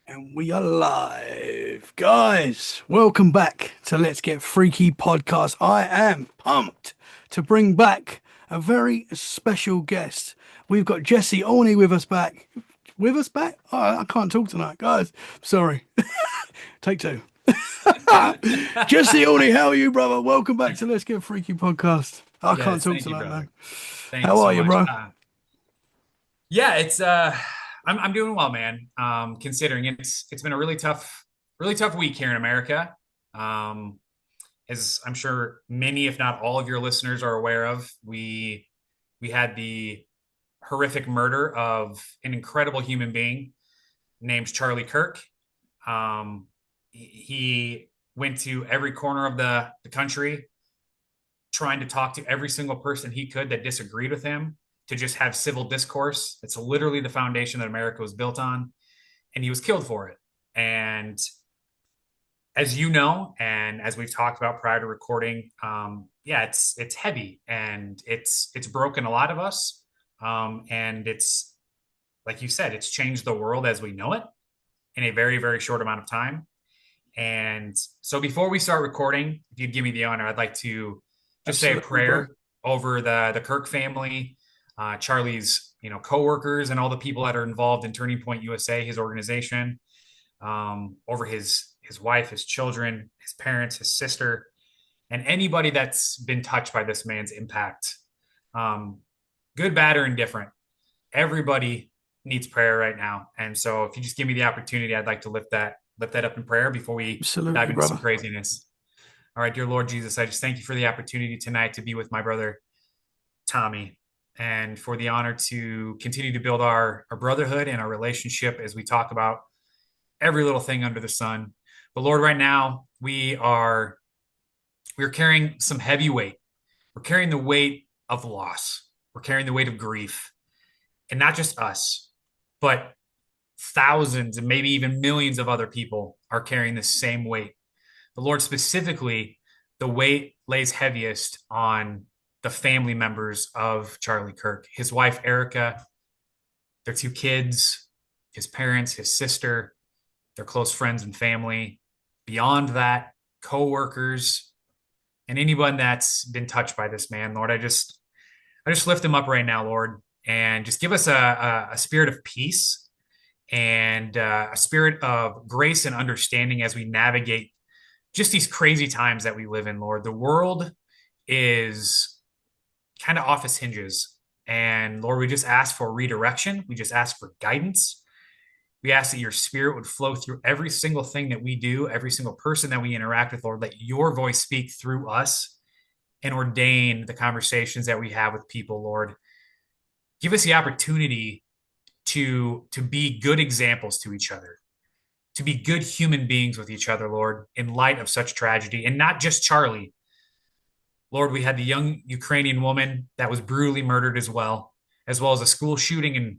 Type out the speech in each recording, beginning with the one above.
And we are live. Guys, welcome back to Let's Get Freaky podcast. I am pumped to bring back a very special guest. We've got Jesse Alne with us back. With us back? Oh, I can't talk tonight, guys. Sorry. Take two. Jesse Alne, how are you, brother? Welcome back to Let's Get Freaky podcast. I can't Yes, talk thank you, tonight, man. brother. Thank you How are so you, much. bro? Yeah, it's I'm doing well, man. Considering it's been a really tough week here in America. Um, as I'm sure many, if not all of your listeners are aware of, we had the horrific murder of an incredible human being named Charlie Kirk. He went to every corner of the country trying to talk to every single person he could that disagreed with him to just have civil discourse. It's literally the foundation that America was built on. And he was killed for it. And as you know, and as we've talked about prior to recording, yeah, it's heavy and it's broken a lot of us. And it's like you said, it's changed the world as we know it in a very short amount of time. And so before we start recording, if you'd give me the honor, I'd like to just say a Absolutely, bro. prayer over the Kirk family, Charlie's coworkers, and all the people that are involved in Turning Point USA, his organization, over his wife, his children, his parents, his sister, and anybody that's been touched by this man's impact, um, good, bad, or indifferent. Everybody needs prayer right now, and so if you just give me the opportunity, I'd like to lift that up in prayer before we dive Absolutely, into some brother. craziness. All right, dear Lord Jesus, I just thank you for the opportunity tonight to be with my brother Tommy and for the honor to continue to build our brotherhood and our relationship as we talk about every little thing under the sun. But Lord, right now we're carrying some heavy weight. We're carrying the weight of loss. We're carrying the weight of grief. And not just us, but thousands and maybe even millions of other people are carrying the same weight. The Lord specifically, the weight lays heaviest on the family members of Charlie Kirk, his wife, Erica, their two kids, his parents, his sister, their close friends and family. Beyond that, coworkers, and anyone that's been touched by this man, Lord, I just lift him up right now, Lord, and just give us a spirit of peace and a spirit of grace and understanding as we navigate just these crazy times that we live in, Lord. The world is kind of off its hinges. And Lord, we just ask for redirection. We just ask for guidance. We ask that your spirit would flow through every single thing that we do, every single person that we interact with, Lord. Let your voice speak through us and ordain the conversations that we have with people, Lord. Give us the opportunity to be good examples to each other, to be good human beings with each other, Lord, in light of such tragedy. And not just Charlie. Lord, we had the young Ukrainian woman that was brutally murdered as well as a school shooting and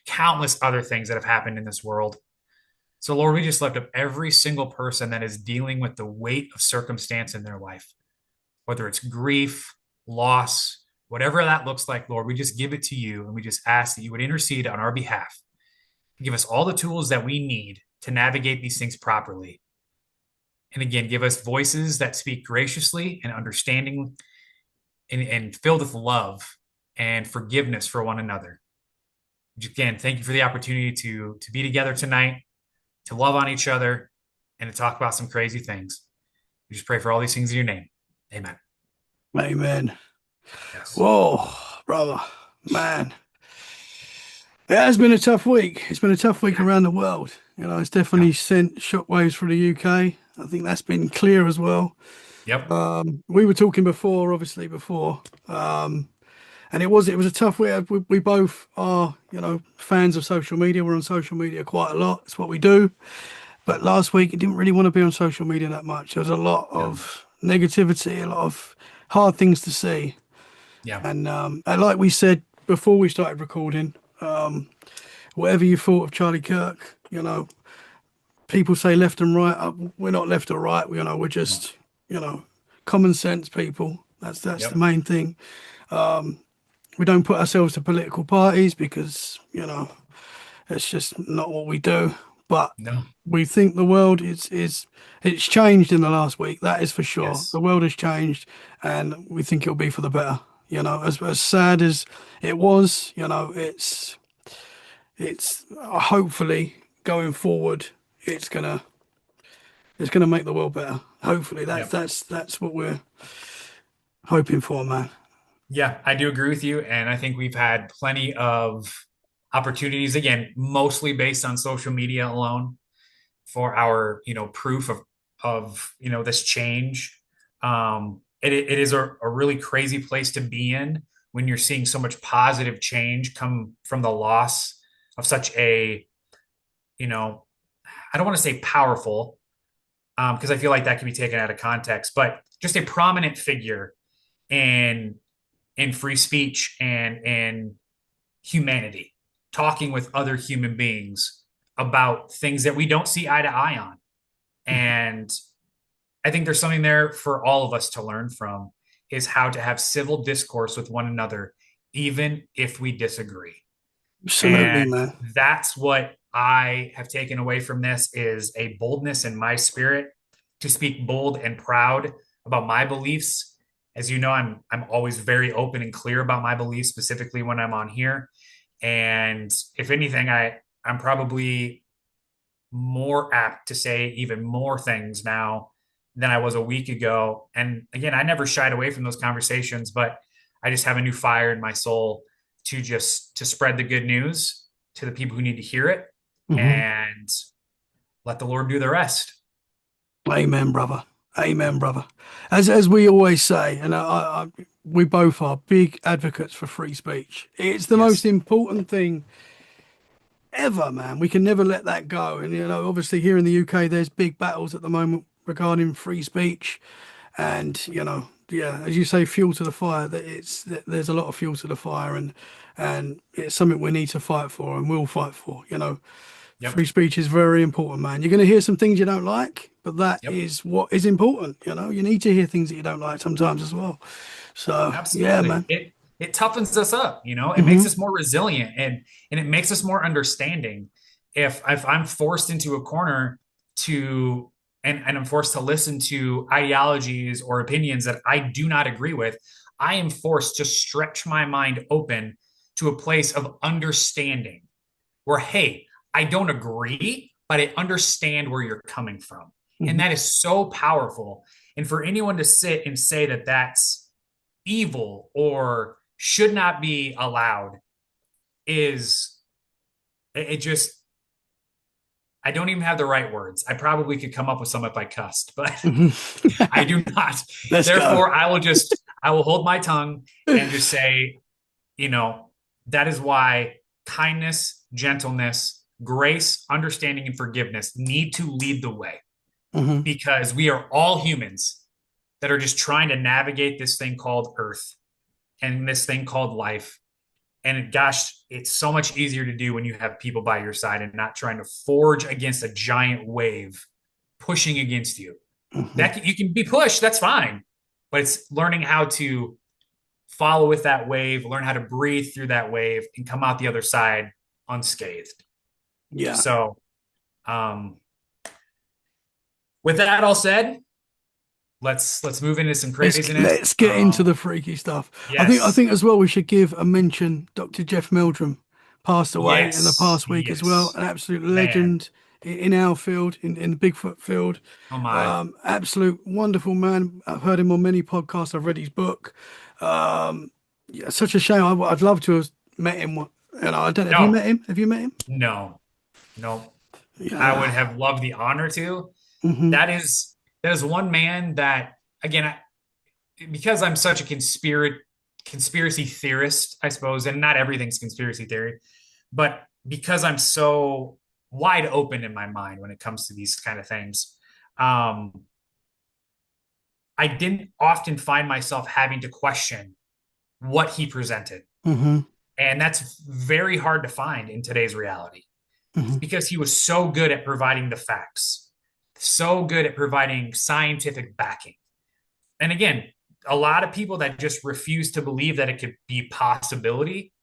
countless other things that have happened in this world. So, Lord, we just lift up every single person that is dealing with the weight of circumstance in their life, whether it's grief, loss, whatever that looks like, Lord, we just give it to you and we just ask that you would intercede on our behalf. Give us all the tools that we need to navigate these things properly. And again, give us voices that speak graciously and understanding and filled with love and forgiveness for one another. Again, thank you for the opportunity to be together tonight, to love on each other, and to talk about some crazy things. We just pray for all these things in your name. Amen. Amen. Yes. Whoa, brother, man. It has been a tough week. It's been a tough week Yeah. around the world. It's Yeah. definitely sent shockwaves through the UK. I think that's been clear as well. Yep. We were talking before, obviously before, and it was a tough week. We both are, fans of social media. We're on social media quite a lot. It's what we do. But last week, I didn't really want to be on social media that much. There was a lot Yeah. of negativity, a lot of hard things to see. Yeah. And like we said before we started recording, whatever you thought of Charlie Kirk, people say left and right. We're not left or right. We're No. just, common sense people. That's the Yep. main thing. We don't put ourselves to political parties because, it's just not what we do. but No. we think the world is it's changed in the last week. That is for sure. The Yes. world has changed, and we think it'll be for the better. As sad as it was, it's hopefully going forward, it's gonna it's gonna make the world better. Hopefully, that's Yep. that's that's what we're hoping for, man. Yeah, I do agree with you. And I think we've had plenty of opportunities, again, mostly based on social media alone for our, proof of this change. It is a really crazy place to be in when you're seeing so much positive change come from the loss of such a, you know, I don't want to say powerful, because I feel like that can be taken out of context, but just a prominent figure in free speech and humanity, talking with other human beings about things that we don't see eye to eye on. And I think there's something there for all of us to learn from, is how to have civil discourse with one another, even if we disagree. Absolutely, And man. that's what I have taken away from this, is a boldness in my spirit to speak bold and proud about my beliefs. As you know, I'm always very open and clear about my beliefs, specifically when I'm on here. And if anything, I'm probably more apt to say even more things now than I was a week ago. And again, I never shied away from those conversations, but I just have a new fire in my soul to spread the good news to the people who need to hear it, Hmm. and let the Lord do the rest. Amen, brother. Amen, brother. As we always say, and we both are big advocates for free speech. It's the most Yes. important thing ever, man. We can never let that go. And obviously here in the UK, there's big battles at the moment regarding free speech, and yeah, as you say, fuel to the fire. There's a lot of fuel to the fire, and it's something we need to fight for, and will fight for. Free Yep. speech is very important, man. You're going to hear some things you don't like, but that Yep. is what is important. You need to hear things that you don't like sometimes as well. So yeah, Absolutely. man. It toughens us up, it makes Hmm. us more resilient, and it makes us more understanding. If I'm forced into a corner to and I'm forced to listen to ideologies or opinions that I do not agree with, I am forced to stretch my mind open to a place of understanding where, hey, I don't agree, but I understand where you're coming from. And Hmm. that is so powerful. And for anyone to sit and say that that's evil or should not be allowed is, it just, I don't even have the right words. I probably could come up with some if I cussed, but Hmm. I do not. Let's go. Therefore, I will hold my tongue and just say, you know, that is why kindness, gentleness, grace, understanding, and forgiveness need to lead the way, Hmm. because we are all humans that are just trying to navigate this thing called earth and this thing called life. And gosh, it's so much easier to do when you have people by your side and not trying to forge against a giant wave pushing against you. Hmm. That you can be pushed, that's fine, but it's learning how to follow with that wave, learn how to breathe through that wave, and come out the other side unscathed. Yeah. So, um, with that all said, let's move into some Let's craziness. let's get into the freaky stuff. I Yes, think as well we should give a mention. Dr. Jeff Meldrum passed away in the yes, past week as well. yes, An absolute man. legend in our field, in the Bigfoot field. Oh my, Absolute wonderful man. I've heard him on many podcasts. I've read his book. Um, yeah, such a shame. I'd love to have met him. I don't know. Have you no, met him? Have you met him? no, no. I Yeah. would have loved the honor to. Hmm. That is one man that, again, because I'm such a conspiracy theorist, I suppose, and not everything's conspiracy theory, but because I'm so wide open in my mind when it comes to these kind of things, um, I didn't often find myself having to question what he presented. Hmm. And that's very hard to find in today's reality, Hmm. because he was so good at providing the facts, so good at providing scientific backing. And again, a lot of people that just refuse to believe that it could be possibility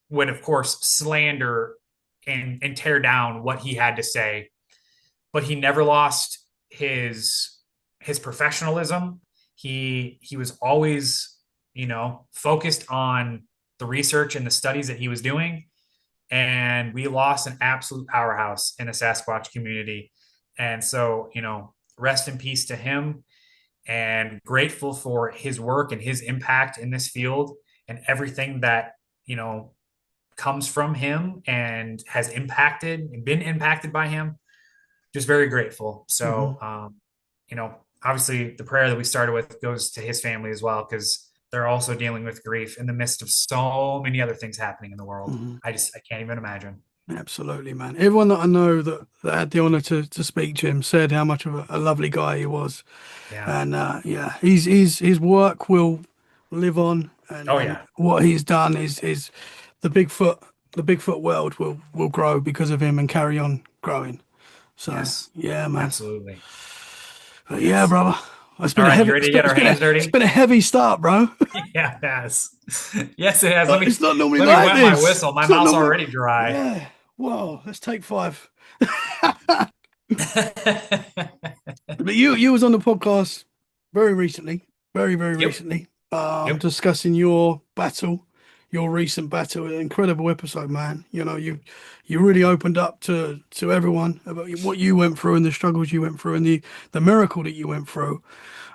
would, of course, slander and tear down what he had to say, but he never lost his professionalism. He was always, focused on the research and the studies that he was doing. And we lost an absolute powerhouse in the Sasquatch community. And so, rest in peace to him, and grateful for his work and his impact in this field and everything that, comes from him and has impacted and been impacted by him. Just very grateful. Hmm. So, obviously the prayer that we started with goes to his family as well, because they're also dealing with grief in the midst of so many other things happening in the world. Hmm. I can't even imagine. Absolutely, man. Everyone that I know that had the honor to speak to him said how much of a lovely guy he was. Yeah. And yeah, his work will live on, Oh and yeah. what he's done is the Bigfoot the Bigfoot world will grow because of him and carry on growing. So Yes. yeah, man. Absolutely. But yeah, Yes. brother, it's All been a right. You heavy ready to get our hands it's dirty? been a heavy start, bro. Yeah, it has. Yes, it has. Let me It's not normally let me like wet my this. whistle. My It's not mouth's normally. already dry. Yeah. Whoa. Let's take five. But you was on the podcast very recently, very Yep. recently, Yep. discussing your battle, your recent battle. An incredible episode, man. You really opened up to everyone about what you went through and the struggles you went through and the miracle that you went through.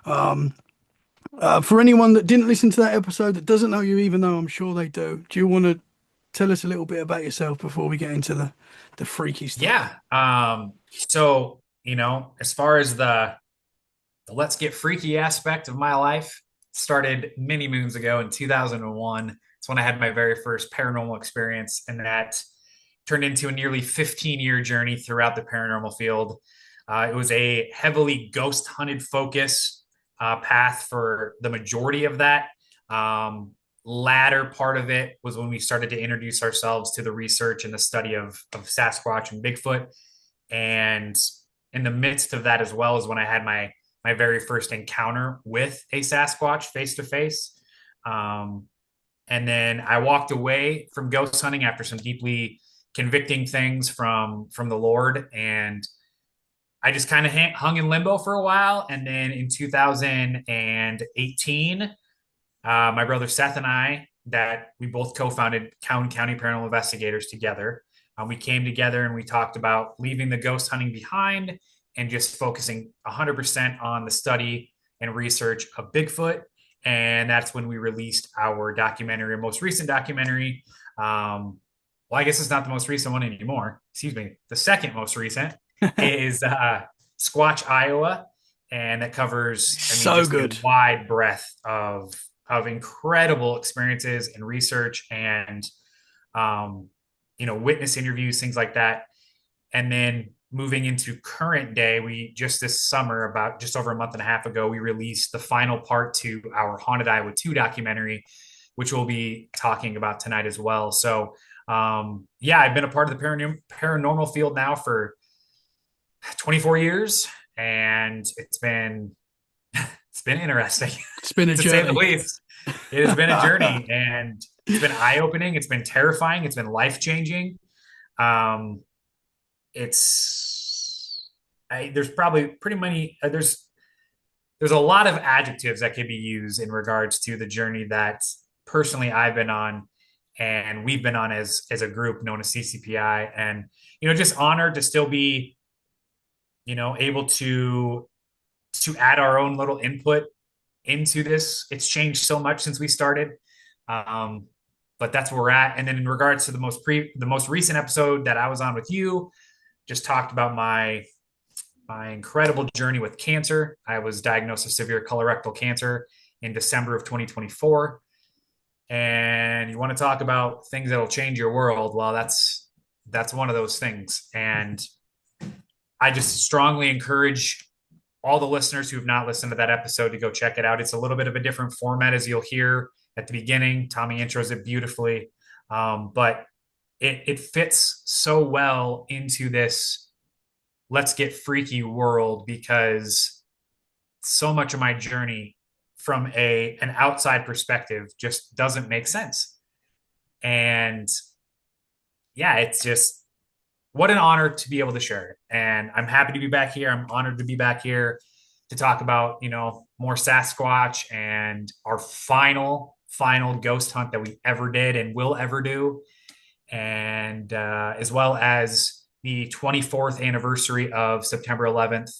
For anyone that didn't listen to that episode that doesn't know you, even though I'm sure they do you want to tell us a little bit about yourself before we get into the freaky stuff? Yeah. So, as far as the let's get freaky aspect of my life started many moons ago in 2001. It's when I had my very first paranormal experience, and that turned into a nearly 15-year journey throughout the paranormal field. It was a heavily ghost hunted focus path for the majority of that. Um, Latter part of it was when we started to introduce ourselves to the research and the study of Sasquatch and Bigfoot. And in the midst of that, as well, as when I had my very first encounter with a Sasquatch face to face. And then I walked away from ghost hunting after some deeply convicting things from the Lord, and I just kind of hung in limbo for a while. And then in 2018, my brother Seth and I, that we both co-founded County Paranormal Investigators together. We came together and we talked about leaving the ghost hunting behind and just focusing 100% on the study and research of Bigfoot. And that's when we released our documentary, our most recent documentary. Well, I guess it's not the most recent one anymore. Excuse me. The second most recent is Squatch, Iowa, and that covers, I mean, So just a good. wide breadth of incredible experiences and research and witness interviews, things like that. And then moving into current day, we just this summer, about just over a month and a half ago, we released the final part to our Haunted Iowa 2 documentary, which we'll be talking about tonight as well. So, yeah, I've been a part of the paranormal field now for 24 years, and it's been interesting It's been a to say the journey. least. It has been a journey, and it's been eye opening. It's been terrifying. It's been life changing. Um, there's probably pretty many there's a lot of adjectives that could be used in regards to the journey that personally I've been on and we've been on as a group known as CCPI, and just honored to still be able to add our own little input into this. It's changed so much since we started. Um, but that's where we're at. And then in regards to the most recent episode that I was on with you, just talked about my incredible journey with cancer. I was diagnosed with severe colorectal cancer in December of 2024. And you want to talk about things that'll change your world? Well, that's one of those things. And I just strongly encourage all the listeners who have not listened to that episode to go check it out. It's a little bit of a different format, as you'll hear at the beginning. Tommy intros it beautifully, but it fits so well into this let's get freaky world, because so much of my journey from an outside perspective just doesn't make sense. And yeah, it's just what an honor to be able to share it. And I'm happy to be back here. I'm honored to be back here to talk about, more Sasquatch and our final ghost hunt that we ever did and will ever do. And as well as the 24th anniversary of September 11th,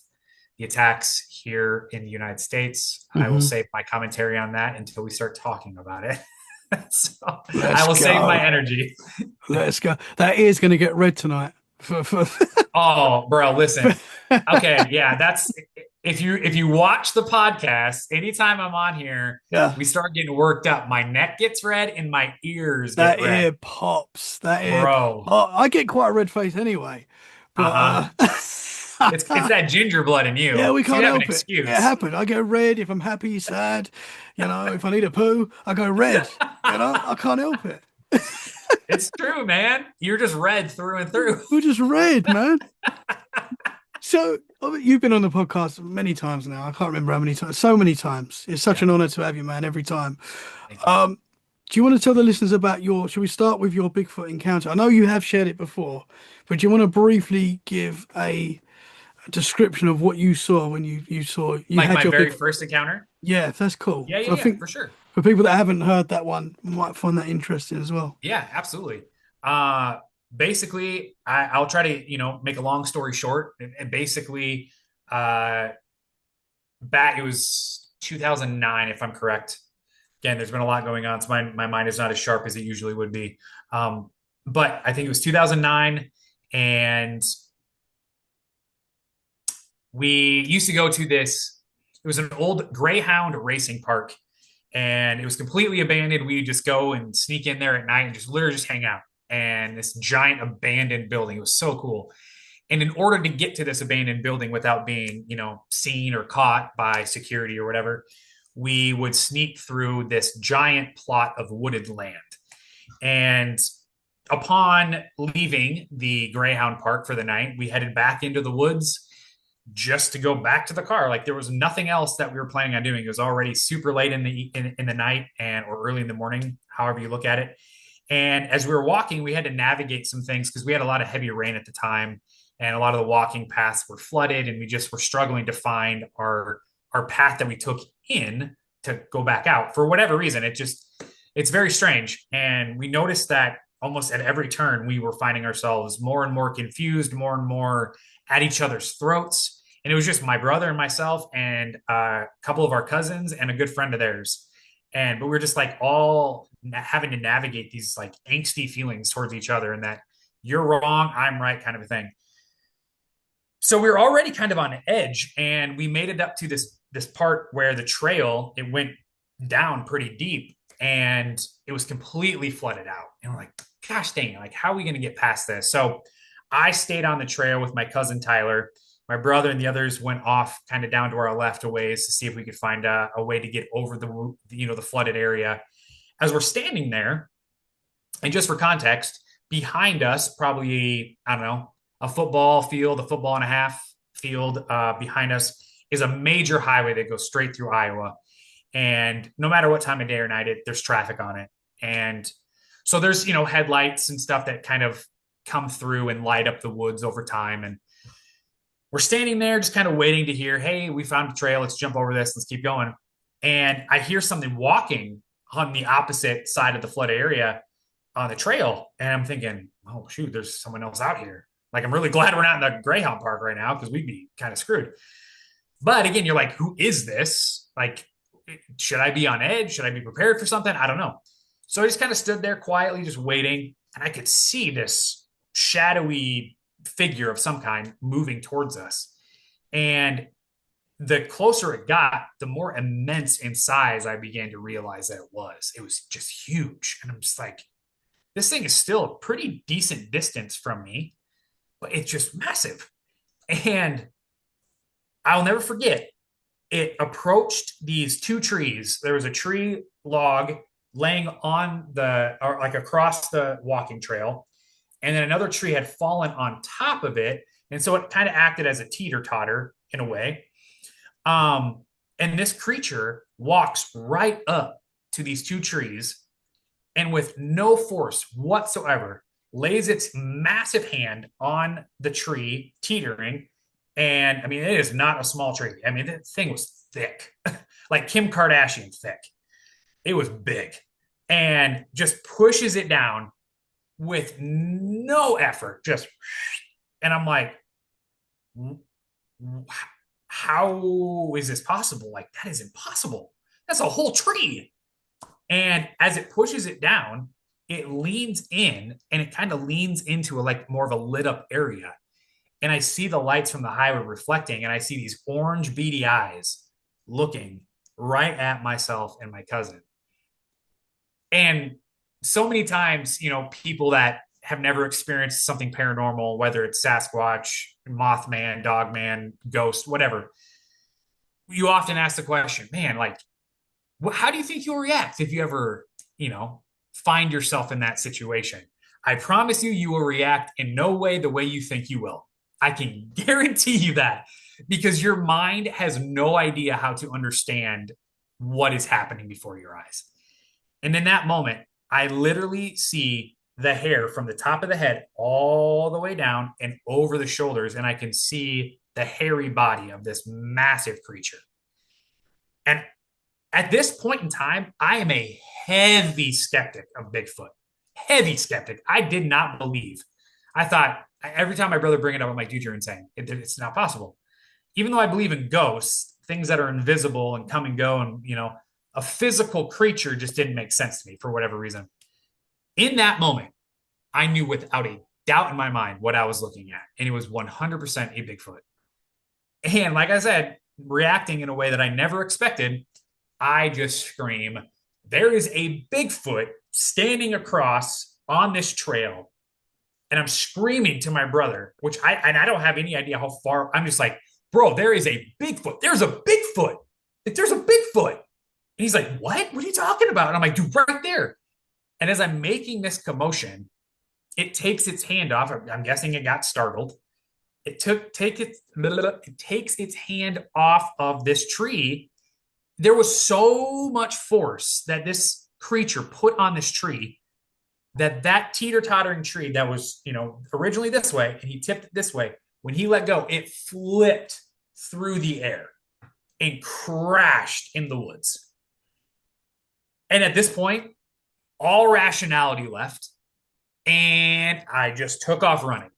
the attacks here in the United States. I will Hmm. save my commentary on that until we start talking about it. So I Let's will save my go. energy. Let's go. That is going to get read tonight. Oh, bro, listen. Okay, yeah, that's if you watch the podcast, anytime I'm on here, Yeah, we start getting worked up. My neck gets red and my ears get that red. ear pops. That ear Bro. pop. I get quite a red face anyway, Uh-huh. but It's that ginger blood in yeah, you. we So you can't have an help it. It excuse. happens. I go red if I'm happy, sad. If I need a poo, I go red. I can't help it. It's true, man. You're just red through and through. We're just red, man. So you've been on the podcast many times now. I can't remember how many times. So many times. It's such Yeah, an honor to have you, man. Every time. thank you. Um, do you want to tell the listeners about your? Should we start with your Bigfoot encounter? I know you have shared it before, but do you want to briefly give a description of what you saw when you saw you Like had my your very Bigfoot? first encounter. Yeah, that's cool. Yeah, yeah, I yeah, think for sure. for people that haven't heard that one, might find that interesting as well. Yeah, absolutely. Uh, basically, I'll try to, make a long story short. And basically, uh, back it was 2009, if I'm correct. Again, there's been a lot going on, so my mind is not as sharp as it usually would be. Um, but I think it was 2009, and we used to go to this. It was an old Greyhound racing park, and it was completely abandoned. We just go and sneak in there at night and just literally just hang out. And this giant abandoned building. It was so cool. And in order to get to this abandoned building without being, seen or caught by security or whatever, we would sneak through this giant plot of wooded land. And upon leaving the Greyhound Park for the night, we headed back into the woods just to go back to the car. Like there was nothing else that we were planning on doing. It was already super late in the night and or early in the morning, however you look at it. And as we were walking, we had to navigate some things because we had a lot of heavy rain at the time, and a lot of the walking paths were flooded, and we just were struggling to find our path that we took in to go back out for whatever reason. It's very strange, and we noticed that almost at every turn we were finding ourselves more and more confused, more and more at each other's throats. And it was just my brother and myself and a couple of our cousins and a good friend of theirs. But we were just like all having to navigate these like angsty feelings towards each other, and that you're wrong, I'm right kind of a thing. So we were already kind of on edge, and we made it up to this part where the trail it went down pretty deep, and it was completely flooded out. And we're like, gosh dang it, like how are we going to get past this? So I stayed on the trail with my cousin Tyler. My brother and the others went off kind of down to our left a ways to see if we could find a way to get over the flooded area. As we're standing there, and just for context, behind us, probably I don't know, a football field, a football and a half field behind us is a major highway that goes straight through Iowa. And no matter what time of day or night, there's traffic on it. And so there's headlights and stuff that kind of come through and light up the woods over time. And we're standing there just kind of waiting to hear, hey, we found a trail. Let's jump over this. Let's keep going. And I hear something walking on the opposite side of the flood area on the trail. And I'm thinking, oh, shoot, there's someone else out here. Like, I'm really glad we're not in the Greyhound Park right now because we'd be kind of screwed. But again, you're like, who is this? Like, should I be on edge? Should I be prepared for something? I don't know. So I just kind of stood there quietly, just waiting. And I could see this shadowy figure of some kind moving towards us. And the closer it got, the more immense in size I began to realize that it was. It was just huge. And I'm just like, this thing is still a pretty decent distance from me, but it's just massive. And I'll never forget, it approached these two trees. There was a tree log laying on or like across the walking trail. And then another tree had fallen on top of it. And so it kind of acted as a teeter totter in a way. And this creature walks right up to these two trees and with no force whatsoever lays its massive hand on the tree, teetering. And I mean, it is not a small tree. I mean, that thing was thick, like Kim Kardashian thick. It was big, and just pushes it down with no effort. Just, and I'm like, how is this possible? Like, that is impossible. That's a whole tree. And as it pushes it down, it leans in and it kind of leans into a like more of a lit up area. And I see the lights from the highway reflecting, and I see these orange beady eyes looking right at myself and my cousin. And so many times, people that have never experienced something paranormal, whether it's Sasquatch, Mothman, Dogman, Ghost, whatever, you often ask the question, man, like, how do you think you'll react if you ever, find yourself in that situation? I promise you, you will react in no way the way you think you will. I can guarantee you that, because your mind has no idea how to understand what is happening before your eyes. And in that moment, I literally see the hair from the top of the head all the way down and over the shoulders, and I can see the hairy body of this massive creature. And at this point in time, I am a heavy skeptic of Bigfoot. Heavy skeptic. I did not believe. I thought every time my brother bring it up, I'm like, dude, you're insane. It's not possible. Even though I believe in ghosts, things that are invisible and come and go, and a physical creature just didn't make sense to me for whatever reason. In that moment, I knew without a doubt in my mind what I was looking at, and it was 100% a Bigfoot. And like I said, reacting in a way that I never expected, I just scream, there is a Bigfoot standing across on this trail. And I'm screaming to my brother, which I don't have any idea how far. I'm just like, bro, there is a Bigfoot. There's a Bigfoot. There's a Bigfoot. And he's like, what? What are you talking about? And I'm like, dude, right there. And as I'm making this commotion, it takes its hand off. I'm guessing it got startled. It takes its hand off of this tree. There was so much force that this creature put on this tree that teeter-tottering tree that was, originally this way, and he tipped it this way, when he let go, it flipped through the air and crashed in the woods. And at this point, all rationality left, and I just took off running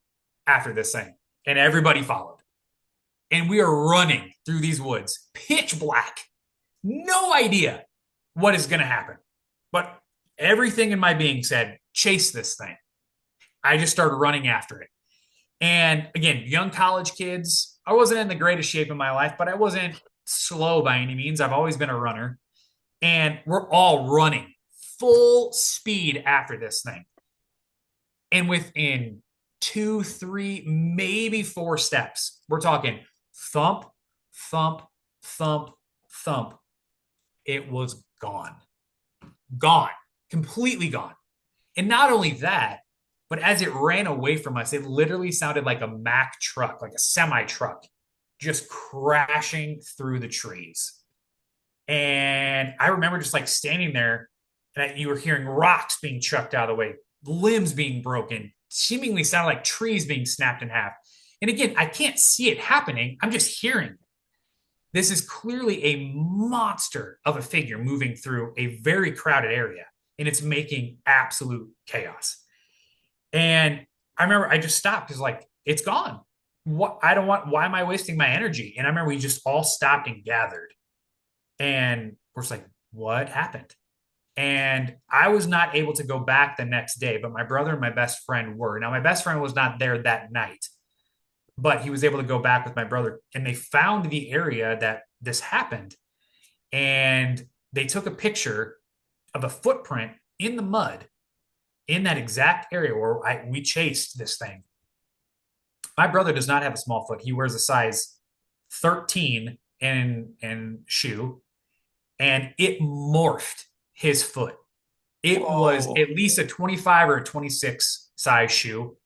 after this thing, and everybody followed. And we are running through these woods, pitch black, no idea what is going to happen. But everything in my being said, chase this thing. I just started running after it. And again, young college kids, I wasn't in the greatest shape in my life, but I wasn't slow by any means. I've always been a runner. And we're all running full speed after this thing. And within 2, 3, maybe 4 steps, we're talking thump, thump, thump, thump. It was gone. Gone. Completely gone. And not only that, but as it ran away from us, it literally sounded like a Mack truck, like a semi truck, just crashing through the trees. And I remember just like standing there, and you were hearing rocks being chucked out of the way, limbs being broken, seemingly sounded like trees being snapped in half. And again, I can't see it happening. I'm just hearing it. This is clearly a monster of a figure moving through a very crowded area, and it's making absolute chaos. And I remember I just stopped because, like, it's gone. What I don't want, why am I wasting my energy? And I remember we just all stopped and gathered. And we're just like, what happened? And I was not able to go back the next day, but my brother and my best friend were. Now, my best friend was not there that night, but he was able to go back with my brother, and they found the area that this happened. And they took a picture of a footprint in the mud in that exact area where we chased this thing. My brother does not have a small foot. He wears a size 13 in shoe, and it morphed his foot. It was at least a 25 or a 26 size shoe,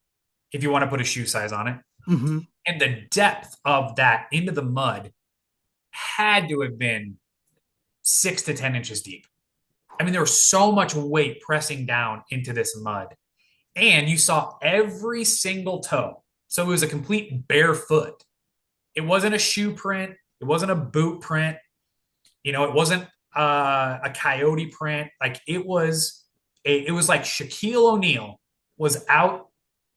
if you want to put a shoe size on it. Mm-hmm. And the depth of that into the mud had to have been 6 to 10 inches deep. I mean, there was so much weight pressing down into this mud. and you saw every single toe. So it was a complete bare foot. It wasn't a shoe print. It wasn't a boot print. It wasn't a coyote print. Like it was like Shaquille O'Neal was out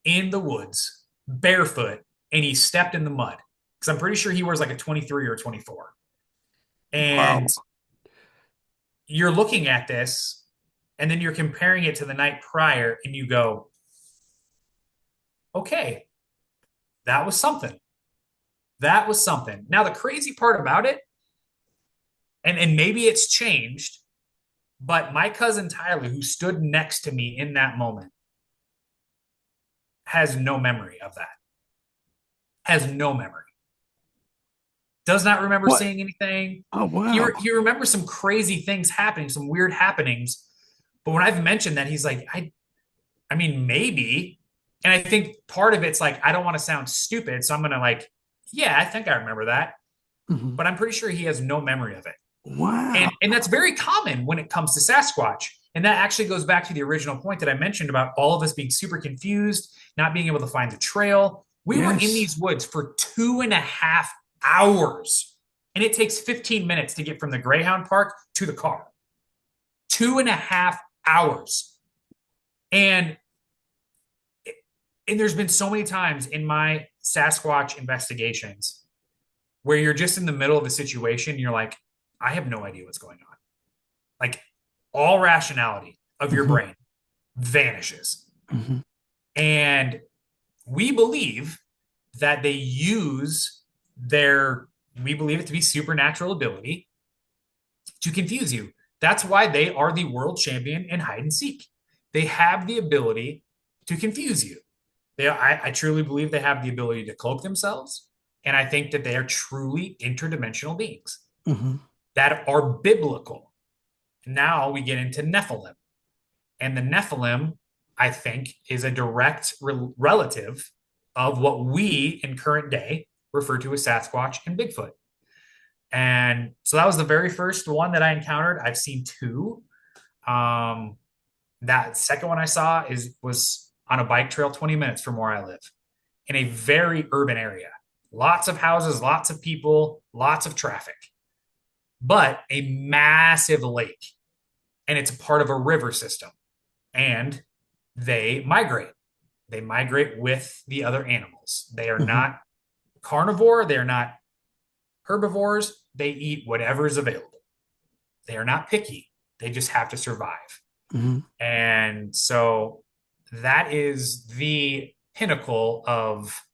in the woods barefoot and he stepped in the mud. Because I'm pretty sure he wears like a 23 or a 24. And Wow. you're looking at this and then you're comparing it to the night prior and you go, okay, that was something. That was something. Now, the crazy part about it, and maybe it's changed, but my cousin Tyler, who stood next to me in that moment, has no memory of that. Has no memory. Does not remember What? seeing anything. Oh, He, wow. he remembers some crazy things happening, some weird happenings. But when I've mentioned that, he's like, I mean, maybe. And I think part of it's like, I don't want to sound stupid. So I'm going to like, yeah, I think I remember that. Mhm. But I'm pretty sure he has no memory of it. Wow. And that's very common when it comes to Sasquatch. And that actually goes back to the original point that I mentioned about all of us being super confused, not being able to find the trail. We were in Yes. these woods for 2.5 hours, and it takes 15 minutes to get from the Greyhound Park to the car. 2.5 hours. And and there's been so many times in my Sasquatch investigations where you're just in the middle of a situation, and you're like, I have no idea what's going on. Like all rationality of your Mhm. brain vanishes. Mhm. And we believe that they use their, we believe it to be supernatural ability to confuse you. That's why they are the world champion in hide and seek. They have the ability to confuse you. I truly believe they have the ability to cloak themselves. And I think that they are truly interdimensional beings Mhm. that are biblical. Now we get into Nephilim. And the Nephilim, I think, is a direct relative of what we in current day refer to as Sasquatch and Bigfoot. And so that was the very first one that I encountered. I've seen two. Um, that second one I saw was on a bike trail 20 minutes from where I live in a very urban area. Lots of houses, lots of people, lots of traffic, but a massive lake. And it's a part of a river system. And they migrate. They migrate with the other animals. They are Mhm. not carnivore. They are not herbivores. They eat whatever is available. They are not picky. They just have to survive. Mhm. And so that is the pinnacle of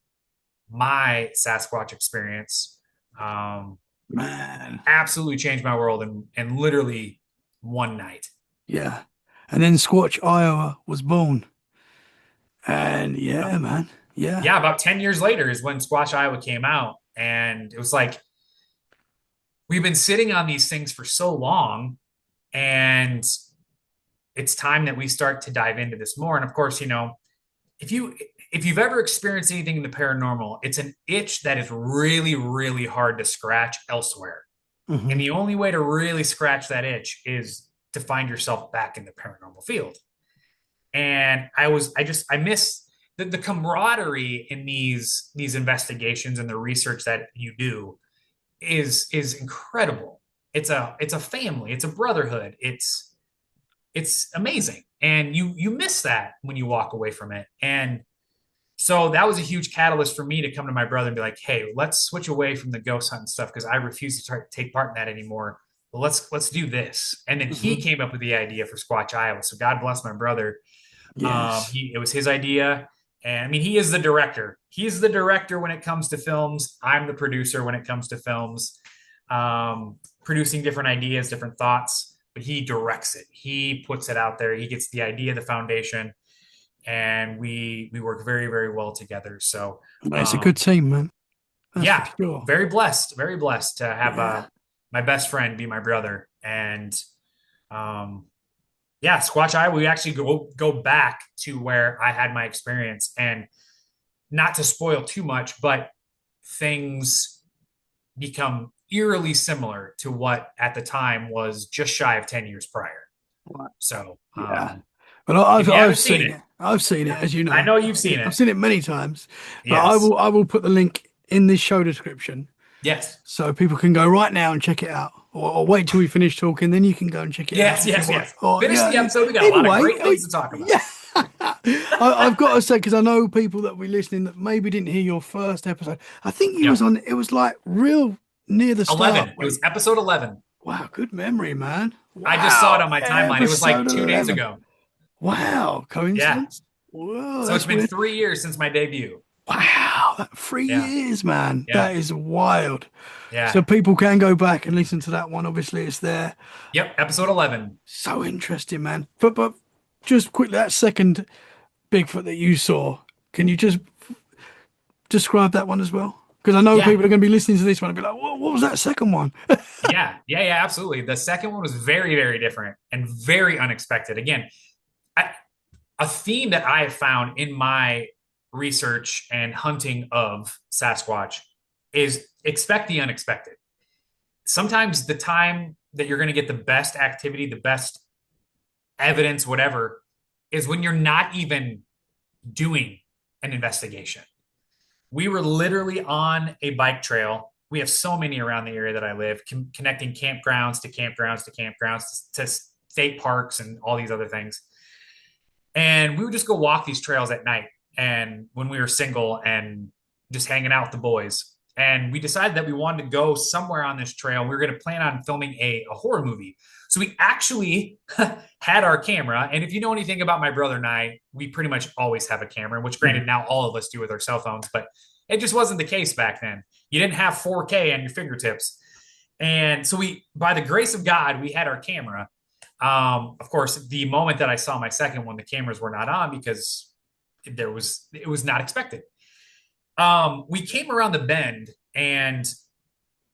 my Sasquatch experience. Um, Man. Absolutely changed my world in literally one night. Yeah. And then Squatch, Iowa was born. And yeah, man. Yeah. Yeah, about 10 years later is when Squash Iowa came out. And it was like, we've been sitting on these things for so long, and it's time that we start to dive into this more. And of course, if you if you've ever experienced anything in the paranormal, it's an itch that is really, really hard to scratch elsewhere. And Mhm. the only way to really scratch that itch is to find yourself back in the paranormal field. And I miss the camaraderie in these investigations and the research that you do is incredible. It's a family, it's a brotherhood, it's amazing. And you miss that when you walk away from it. And so that was a huge catalyst for me to come to my brother and be like, hey, let's switch away from the ghost hunting stuff because I refuse to take part in that anymore. But let's do this. And then he Mhm. came up with the idea for Squatch Iowa. So God bless my brother. Yes. It was his idea. And I mean, he is the director. He's the director when it comes to films. I'm the producer when it comes to films, producing different ideas, different thoughts. But he directs it. He puts it out there. He gets the idea, the foundation, and we work very, very well together. So Well, it's a good um, team, man. That's for yeah, sure. very blessed to have Yeah. my best friend be my brother. And um, yeah, Squatch Eye, we actually go back to where I had my experience, and not to spoil too much, but things become eerily similar to what at the time was just shy of 10 years prior. Right. So Yeah. Well, If you I've haven't seen seen it, it. I've seen it, as you I know. know you've seen I've it. seen it many times, but Yes. I will put the link in this show description Yes. so people can go right now and check it out, or wait till we finish talking, then you can go and check it out Yes, if you yes, want. yes. Or Finish yeah, the episode. We got a either lot of way. great things to talk about. Yeah, I've got to say because I know people that will be listening that maybe didn't hear your first episode. I think you was Yep. on. It was like real near the start. 11. It was episode 11. Wow, good memory, man. I just saw it Wow, on my timeline. It was like episode 2 days 11. ago. Wow, Yeah. coincidence? Whoa, So it's that's been weird. 3 years since my debut. Wow, that three Yeah. years, man. Yeah. That is wild. So Yeah. people can go back and listen to that one. Obviously, it's there. Yep. Episode 11. So interesting, man. But just quickly, that second Bigfoot that you saw, can you just describe that one as well? Because I know Yeah. people are going to be listening to this one and be like, what was that second one? Yeah. Yeah. Yeah. Absolutely. The second one was very, very different and very unexpected. Again, I, a theme that I have found in my research and hunting of Sasquatch is expect the unexpected. Sometimes the time that you're going to get the best activity, the best evidence, whatever, is when you're not even doing an investigation. We were literally on a bike trail. We have so many around the area that I live, connecting campgrounds to campgrounds to campgrounds to state parks and all these other things. And we would just go walk these trails at night. And when we were single and just hanging out with the boys. And we decided that we wanted to go somewhere on this trail. We were going to plan on filming a horror movie. So we actually had our camera. And if you know anything about my brother and I, we pretty much always have a camera, which granted now all of us do with our cell phones, but it just wasn't the case back then. You didn't have 4K on your fingertips. And so we, by the grace of God, we had our camera. Of course, the moment that I saw my second one, the cameras were not on because it was not expected. We came around the bend, and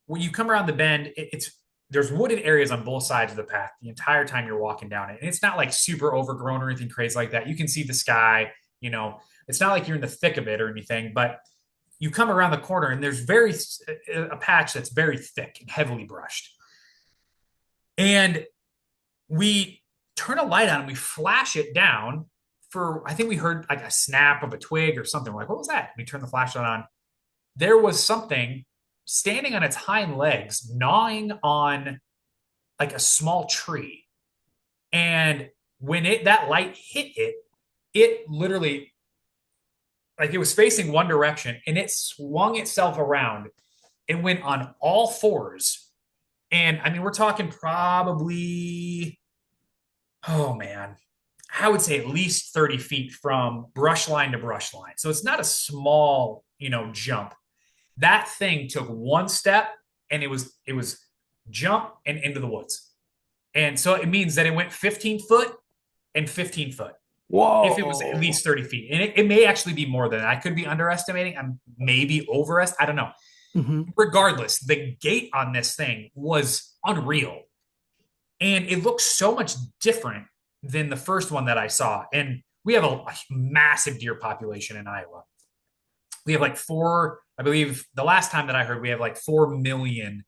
when you come around the bend, it's there's wooded areas on both sides of the path the entire time you're walking down it. And it's not like super overgrown or anything crazy like that. You can see the sky, it's not like you're in the thick of it or anything, but you come around the corner and there's a patch that's very thick and heavily brushed. And we turn a light on and we flash it down I think we heard like a snap of a twig or something. We're like, what was that? We turn the flashlight on. There was something standing on its hind legs, gnawing on like a small tree. And when that light hit it literally, like it was facing one direction and it swung itself around and went on all fours. And I mean, we're talking probably, oh man, I would say at least 30 feet from brush line to brush line. So it's not a small, jump. That thing took one step and it was jump and into the woods. And so it means that it went 15 foot and 15 foot if it was at Whoa. least 30 feet. And it may actually be more than that. I could be underestimating. I'm maybe I don't know. Hmm. Regardless, the gait on this thing was unreal. And it looks so much different than the first one that I saw. And we have a massive deer population in Iowa. We have like I believe the last time that I heard, we have like 4 million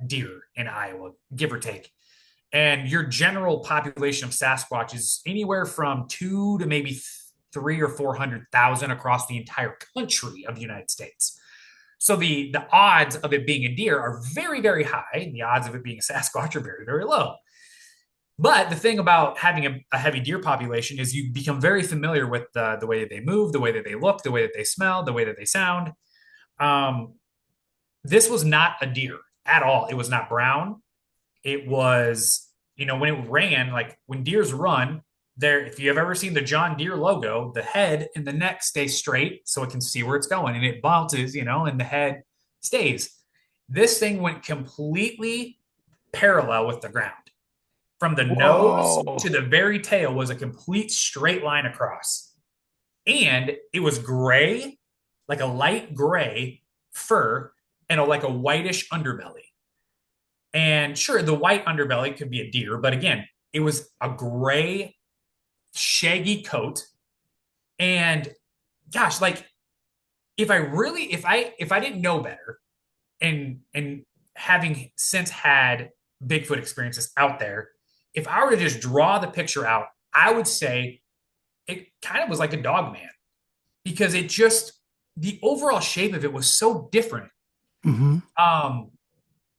deer in Iowa, give or take. And your general population of Sasquatch is anywhere from 2 to maybe 3 or 400,000 across the entire country of the United States. So the odds of it being a deer are very, very high. And the odds of it being a Sasquatch are very, very low. But the thing about having a heavy deer population is you become very familiar with the way that they move, the way that they look, the way that they smell, the way that they sound. This was not a deer at all. It was not brown. It was, when it ran, like when deers run, if you have ever seen the John Deere logo, the head and the neck stay straight so it can see where it's going, and it bounces, and the head stays. This thing went completely parallel with the ground. From the nose Whoa. to the very tail was a complete straight line across. And it was gray, like a light gray fur and like a whitish underbelly. And sure, the white underbelly could be a deer, but again, it was a gray, shaggy coat. And gosh, like if I didn't know better and having since had Bigfoot experiences out there, if I were to just draw the picture out, I would say it kind of was like a dog man because it just, the overall shape of it was so different. Mm-hmm. Um,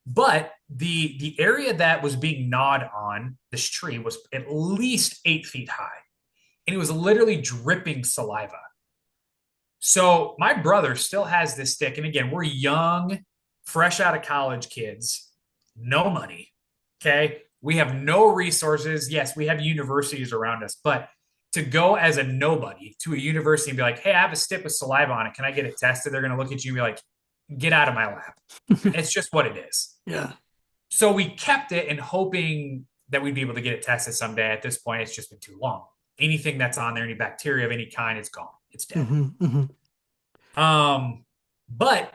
but the area that was being gnawed on this tree was at least 8 feet high, and it was literally dripping saliva. So my brother still has this stick, and again, we're young, fresh out of college kids, no money. Okay, we have no resources. Yes, we have universities around us, but to go as a nobody to a university and be like, "Hey, I have a stick with saliva on it. Can I get it tested?" They're going to look at you and be like, "Get out of my lab." It's just what it is. Yeah. So we kept it and hoping that we'd be able to get it tested someday. At this point, it's just been too long. Anything that's on there, any bacteria of any kind, it's gone. It's dead. Mm-hmm. Mm-hmm. But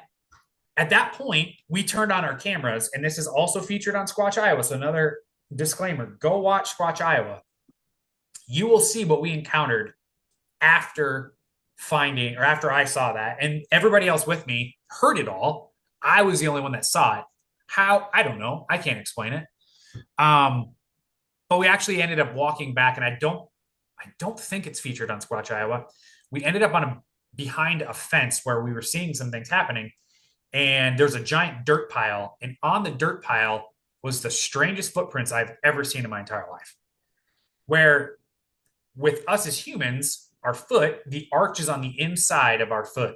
at that point, we turned on our cameras, and this is also featured on Squatch Iowa. So another disclaimer: go watch Squatch Iowa. You will see what we encountered after finding, or after I saw that, and everybody else with me heard it all. I was the only one that saw it. How? I don't know. I can't explain it. Um, but we actually ended up walking back, and I don't think it's featured on Squatch Iowa. We ended up on a behind a fence where we were seeing some things happening, and there's a giant dirt pile, and on the dirt pile was the strangest footprints I've ever seen in my entire life. Where with us as humans, our foot, the arch is on the inside of our foot.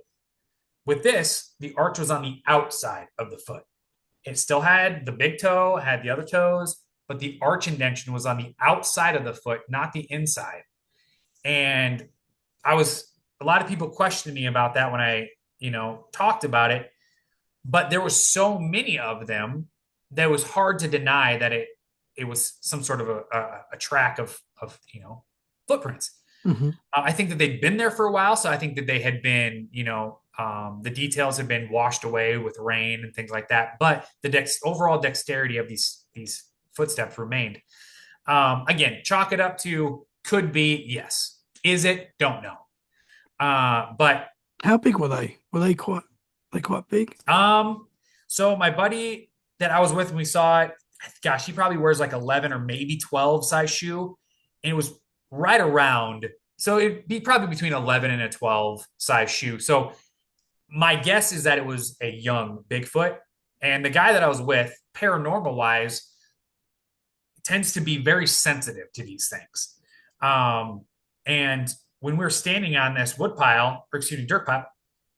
With this, the arch was on the outside of the foot. It still had the big toe, had the other toes, but the arch indentation was on the outside of the foot, not the inside. And a lot of people questioned me about that when I, talked about it, but there was so many of them that it was hard to deny that it was some sort of a track of footprints. Mm-hmm. I think that they'd been there for a while, so I think that they had been, the details had been washed away with rain and things like that. But the overall dexterity of these footsteps remained. Again, chalk it up to could be yes. Is it? Don't know. But How big were they? Were they quite big? so my buddy that I was with when we saw it, gosh, he probably wears like 11 or maybe 12 size shoe, and it was right around. So it'd be probably between 11 and a 12 size shoe. So my guess is that it was a young Bigfoot. And the guy that I was with, paranormal wise, tends to be very sensitive to these things. And when we were standing on this wood pile, or excuse me, dirt pile,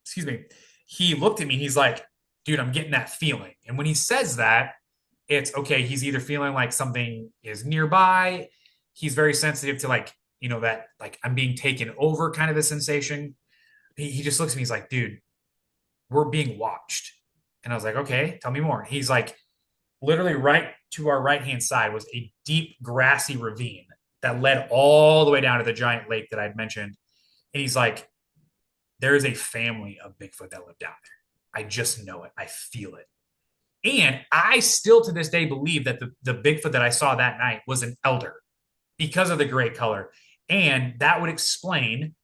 excuse me, he looked at me. He's like, dude, I'm getting that feeling. And when he says that, it's okay. He's either feeling like something is nearby. He's very sensitive to like, that like I'm being taken over kind of a sensation. He just looks at me. He's like, dude, we're being watched. And I was like, okay, tell me more. He's like, literally right to our right hand side was a deep grassy ravine that led all the way down to the giant lake that I'd mentioned. And he's like, there is a family of Bigfoot that live down there. I just know it. I feel it. And I still to this day believe that the Bigfoot that I saw that night was an elder because of the gray color. And that would explain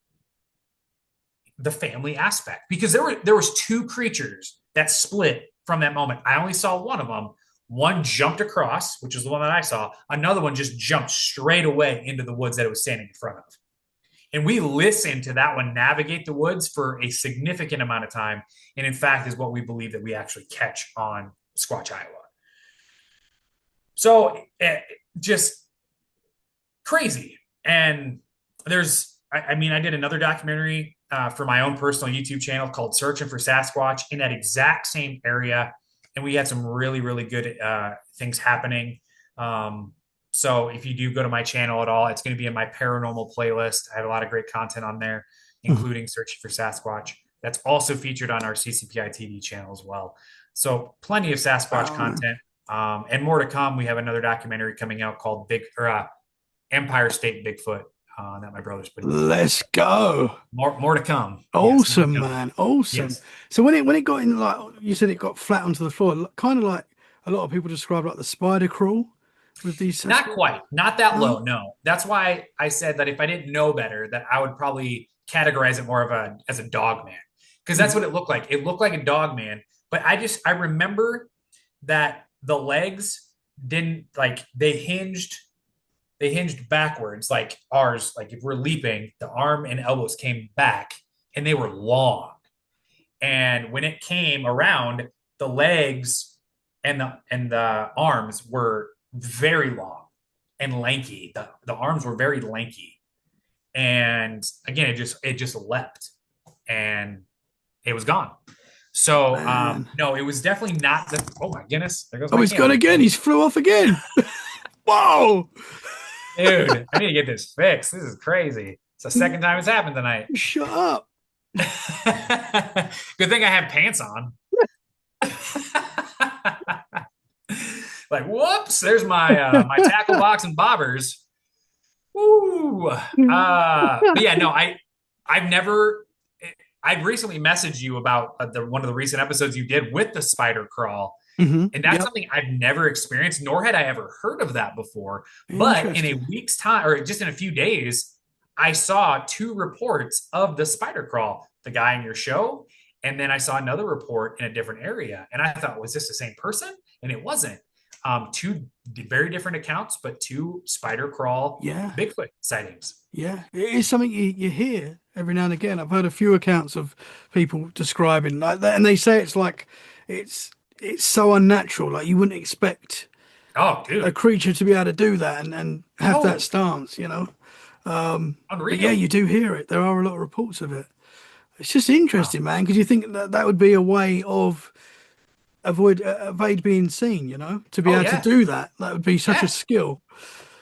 the family aspect because there was two creatures that split from that moment. I only saw one of them. One jumped across, which is the one that I saw. Another one just jumped straight away into the woods that it was standing in front of. And we listened to that one navigate the woods for a significant amount of time. And in fact, is what we believe that we actually catch on Squatch, Iowa. So just crazy. And I mean, I did another documentary for my own personal YouTube channel called Searching for Sasquatch in that exact same area. And we had some really, really good things happening. So if you do go to my channel at all, it's going to be in my paranormal playlist. I have a lot of great content on there, Mm-hmm. including Searching for Sasquatch. That's also featured on our CCPI TV channel as well. So plenty of Sasquatch Um, content. And more to come. We have another documentary coming out called Empire State Bigfoot that my brother's putting together. let's go. More to come. Yes, more to Awesome, come. man. Awesome. Yes. So when it got in, like you said, it got flat onto the floor, kind of like a lot of people describe like the spider crawl with these Not Sasquatch. quite. Not that No. low. No. That's why I said that if I didn't know better, that I would probably categorize it more as a dog man. Because that's Mhm. what it looked like. It looked like a dog man. But I remember that the legs didn't like they they hinged backwards, like ours. Like if we're leaping, the arm and elbows came back, and they were long. And when it came around, the legs and the arms were very long and lanky. The arms were very lanky. And again, it just leapt and it was gone. So Man. no, it was definitely not the oh my goodness, there goes Oh, my he's gone camera. again. He's flew off again. Whoa. Dude, I need to get this fixed. This is crazy. It's the second time it's happened tonight. Shut up. Good thing I have pants on. Like, whoops, there's my tackle box and bobbers. Woo. But yeah, no, I've never. I've recently messaged you about the one of the recent episodes you did with the spider crawl, and that's Yep. something I've never experienced, nor had I ever heard of that before. But in a Interesting. week's time, or just in a few days, I saw two reports of the spider crawl. The guy in your show, and then I saw another report in a different area, and I thought, was this the same person? And it wasn't. Two very different accounts, but two spider crawl Yeah. Bigfoot sightings. Yeah. It is something you hear every now and again. I've heard a few accounts of people describing like that, and they say it's like it's it's so unnatural. Like you wouldn't expect Oh, a dude. creature to be able to do that and have that No, stance. But yeah, unreal. you do hear it. There are a lot of reports of it. It's just Wow. interesting, man, because you think that that would be a way of evade being seen, to be Oh, able to yeah. do that. That would be such a Yeah. skill.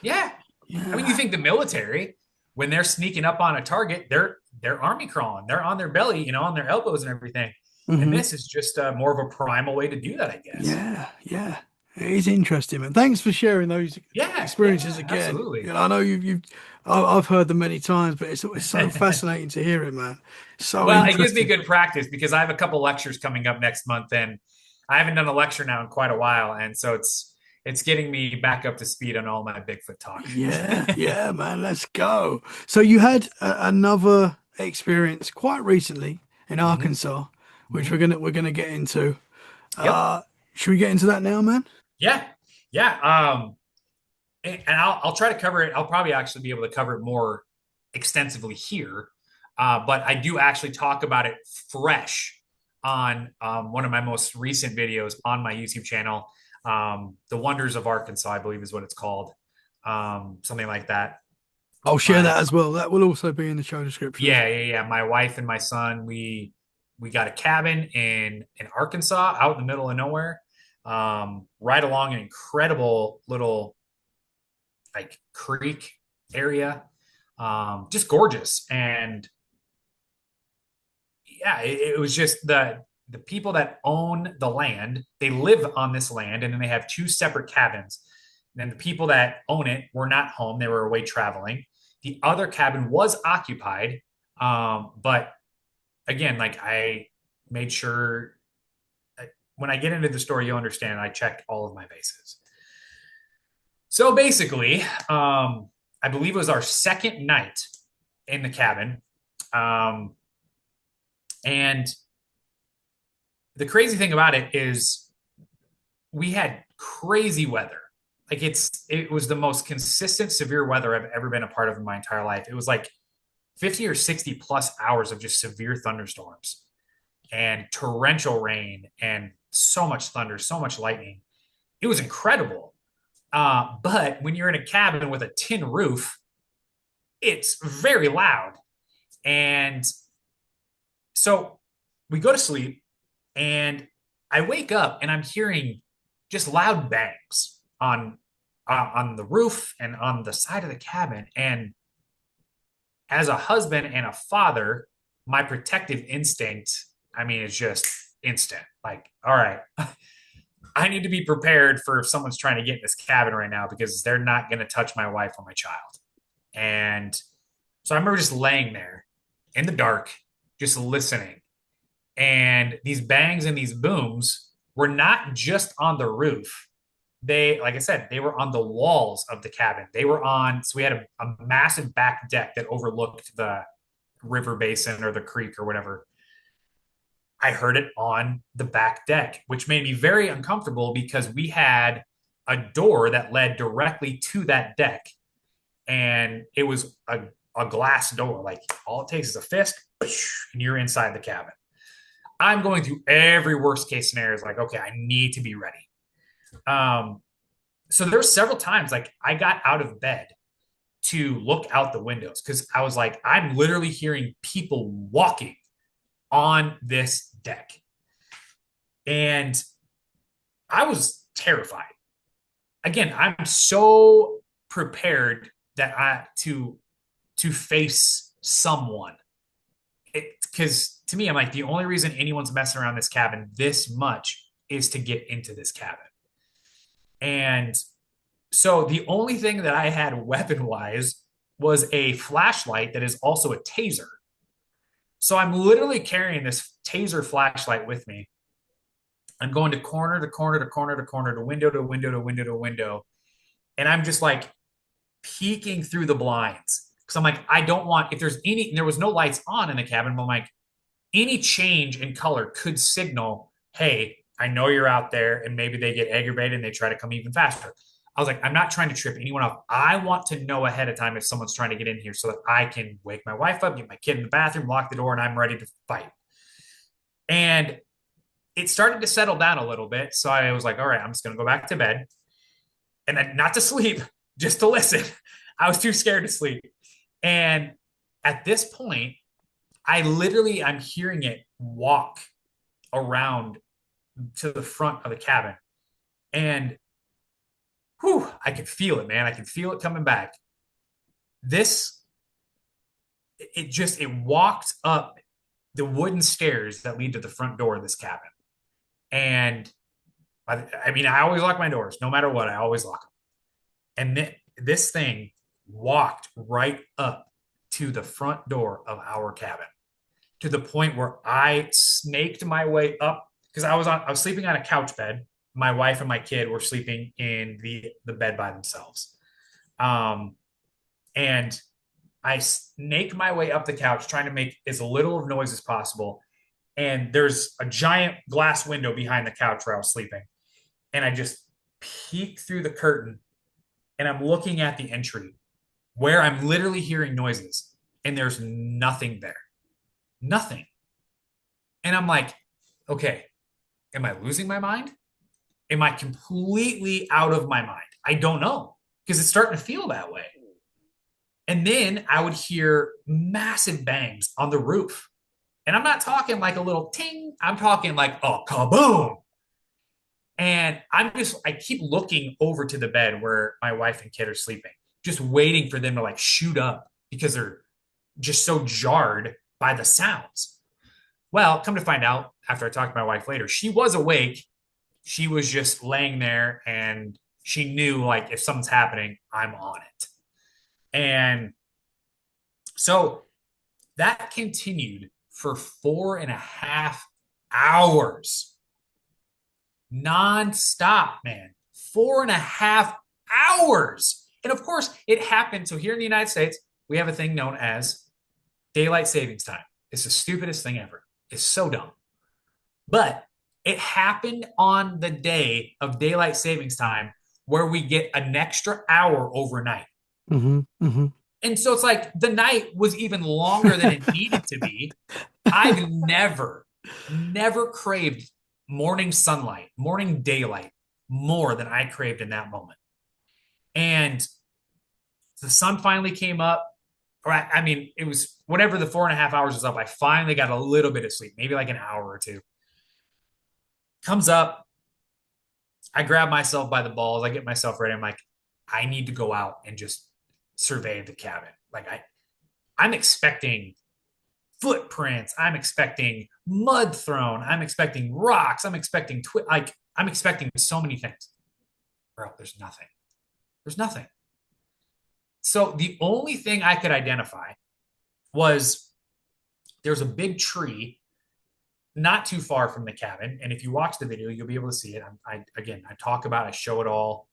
Yeah. I mean, you Yeah. think the military, when they're sneaking up on a target, they're army crawling. They're on their belly, on their elbows and everything. And Hmm. this is just more of a primal way to do that, I guess. Yeah. Yeah. It is interesting, man. Thanks for sharing those Yeah. experiences Yeah. again. Absolutely. I know I've heard them many times, but it's so fascinating to hear it, man. So Well, it gives me interesting. good practice because I have a couple lectures coming up next month, and I haven't done a lecture now in quite a while, and so it's getting me back up to speed on all my Bigfoot talk. Yeah, yeah, man, let's go. So you had another experience quite recently in Hmm. Arkansas, which Hmm. we're gonna get into. Yep. Uh, should we get into that now, man? Yeah. Yeah. And I'll try to cover it. I'll probably actually be able to cover it more extensively here, but I do actually talk about it fresh on one of my most recent videos on my YouTube channel. The Wonders of Arkansas, I believe, is what it's called. Something like that. I'll share My that as well. That will also be in the show description as Yeah, well. yeah, yeah. My wife and my son, we got a cabin in Arkansas, out in the middle of nowhere, right along an incredible little like creek area, just gorgeous. And yeah, it was just the people that own the land, they live on this land, and then they have two separate cabins. And then the people that own it were not home; they were away traveling. The other cabin was occupied, but again, like I made sure when I get into the story, you'll understand. I checked all of my bases. So basically, I believe it was our second night in the cabin. Um, and the crazy thing about it is we had crazy weather. Like it was the most consistent severe weather I've ever been a part of in my entire life. It was like 50 or 60 plus hours of just severe thunderstorms and torrential rain and so much thunder, so much lightning. It was incredible. But when you're in a cabin with a tin roof, it's very loud. And so we go to sleep, and I wake up and I'm hearing just loud bangs on the roof and on the side of the cabin. And as a husband and a father, my protective instinct, I mean, it's just instant. Like, all right, I need to be prepared for if someone's trying to get in this cabin right now because they're not going to touch my wife or my child. And so I remember just laying there in the dark, just listening. And these bangs and these booms were not just on the roof. They, like I said, they were on the walls of the cabin. They were on, so we had a massive back deck that overlooked the river basin or the creek or whatever. I heard it on the back deck, which made me very uncomfortable because we had a door that led directly to that deck. and it was a glass door. Like all it takes is a fist, and you're inside the cabin. I'm going through every worst case scenario. It's like, okay, I need to be ready. Um, so there's several times like I got out of bed to look out the windows because I was like, I'm literally hearing people walking on this deck. And I was terrified. Again, I'm so prepared that I to face someone. Because to me, I'm like, the only reason anyone's messing around this cabin this much is to get into this cabin. And so the only thing that I had weapon wise was a flashlight that is also a taser. So I'm literally carrying this taser flashlight with me. I'm going to corner to corner to corner to corner to window to window to window to window. And I'm just like peeking through the blinds. Cause I'm like, I don't want, if there's any, there was no lights on in the cabin, but I'm like, any change in color could signal, hey, I know you're out there, and maybe they get aggravated and they try to come even faster. I was like, I'm not trying to trip anyone up. I want to know ahead of time if someone's trying to get in here so that I can wake my wife up, get my kid in the bathroom, lock the door, and I'm ready to fight. And it started to settle down a little bit. So I was like, all right, I'm just going to go back to bed. And then not to sleep, just to listen. I was too scared to sleep. And at this point, I'm hearing it walk around to the front of the cabin. And whew, I could feel it, man. I could feel it coming back. This, it walked up the wooden stairs that lead to the front door of this cabin. And I mean, I always lock my doors, no matter what, I always lock them. And this thing walked right up to the front door of our cabin to the point where I snaked my way up because I was sleeping on a couch bed. My wife and my kid were sleeping in the bed by themselves. And I snake my way up the couch, trying to make as little of noise as possible. And there's a giant glass window behind the couch where I was sleeping. And I just peek through the curtain and I'm looking at the entry where I'm literally hearing noises and there's nothing there. Nothing. And I'm like, okay, am I losing my mind? Am I completely out of my mind? I don't know because it's starting to feel that way. And then I would hear massive bangs on the roof. And I'm not talking like a little ting, I'm talking like a kaboom. And I keep looking over to the bed where my wife and kid are sleeping, just waiting for them to like shoot up because they're just so jarred by the sounds. Well, come to find out after I talked to my wife later, she was awake. She was just laying there and she knew like if something's happening, I'm on it. And so that continued for 4.5 hours nonstop, man. 4.5 hours. And of course, it happened. So here in the United States, we have a thing known as daylight savings time. It's the stupidest thing ever. It's so dumb. But it happened on the day of daylight savings time where we get an extra hour overnight. Mm-hmm, mm-hmm. And so it's like the night was even longer than it needed to be. I've never craved morning sunlight, morning daylight more than I craved in that moment. And the sun finally came up. Or I mean, it was whatever the 4.5 hours was up. I finally got a little bit of sleep, maybe like an hour or two. Comes up. I grab myself by the balls. I get myself ready. I'm like, I need to go out and just survey the cabin. Like I'm expecting footprints. I'm expecting mud thrown. I'm expecting rocks. I'm expecting I'm expecting so many things. Bro, there's nothing. There's nothing. So the only thing I could identify was there's a big tree not too far from the cabin. And if you watch the video, you'll be able to see it. I talk about, I show it all.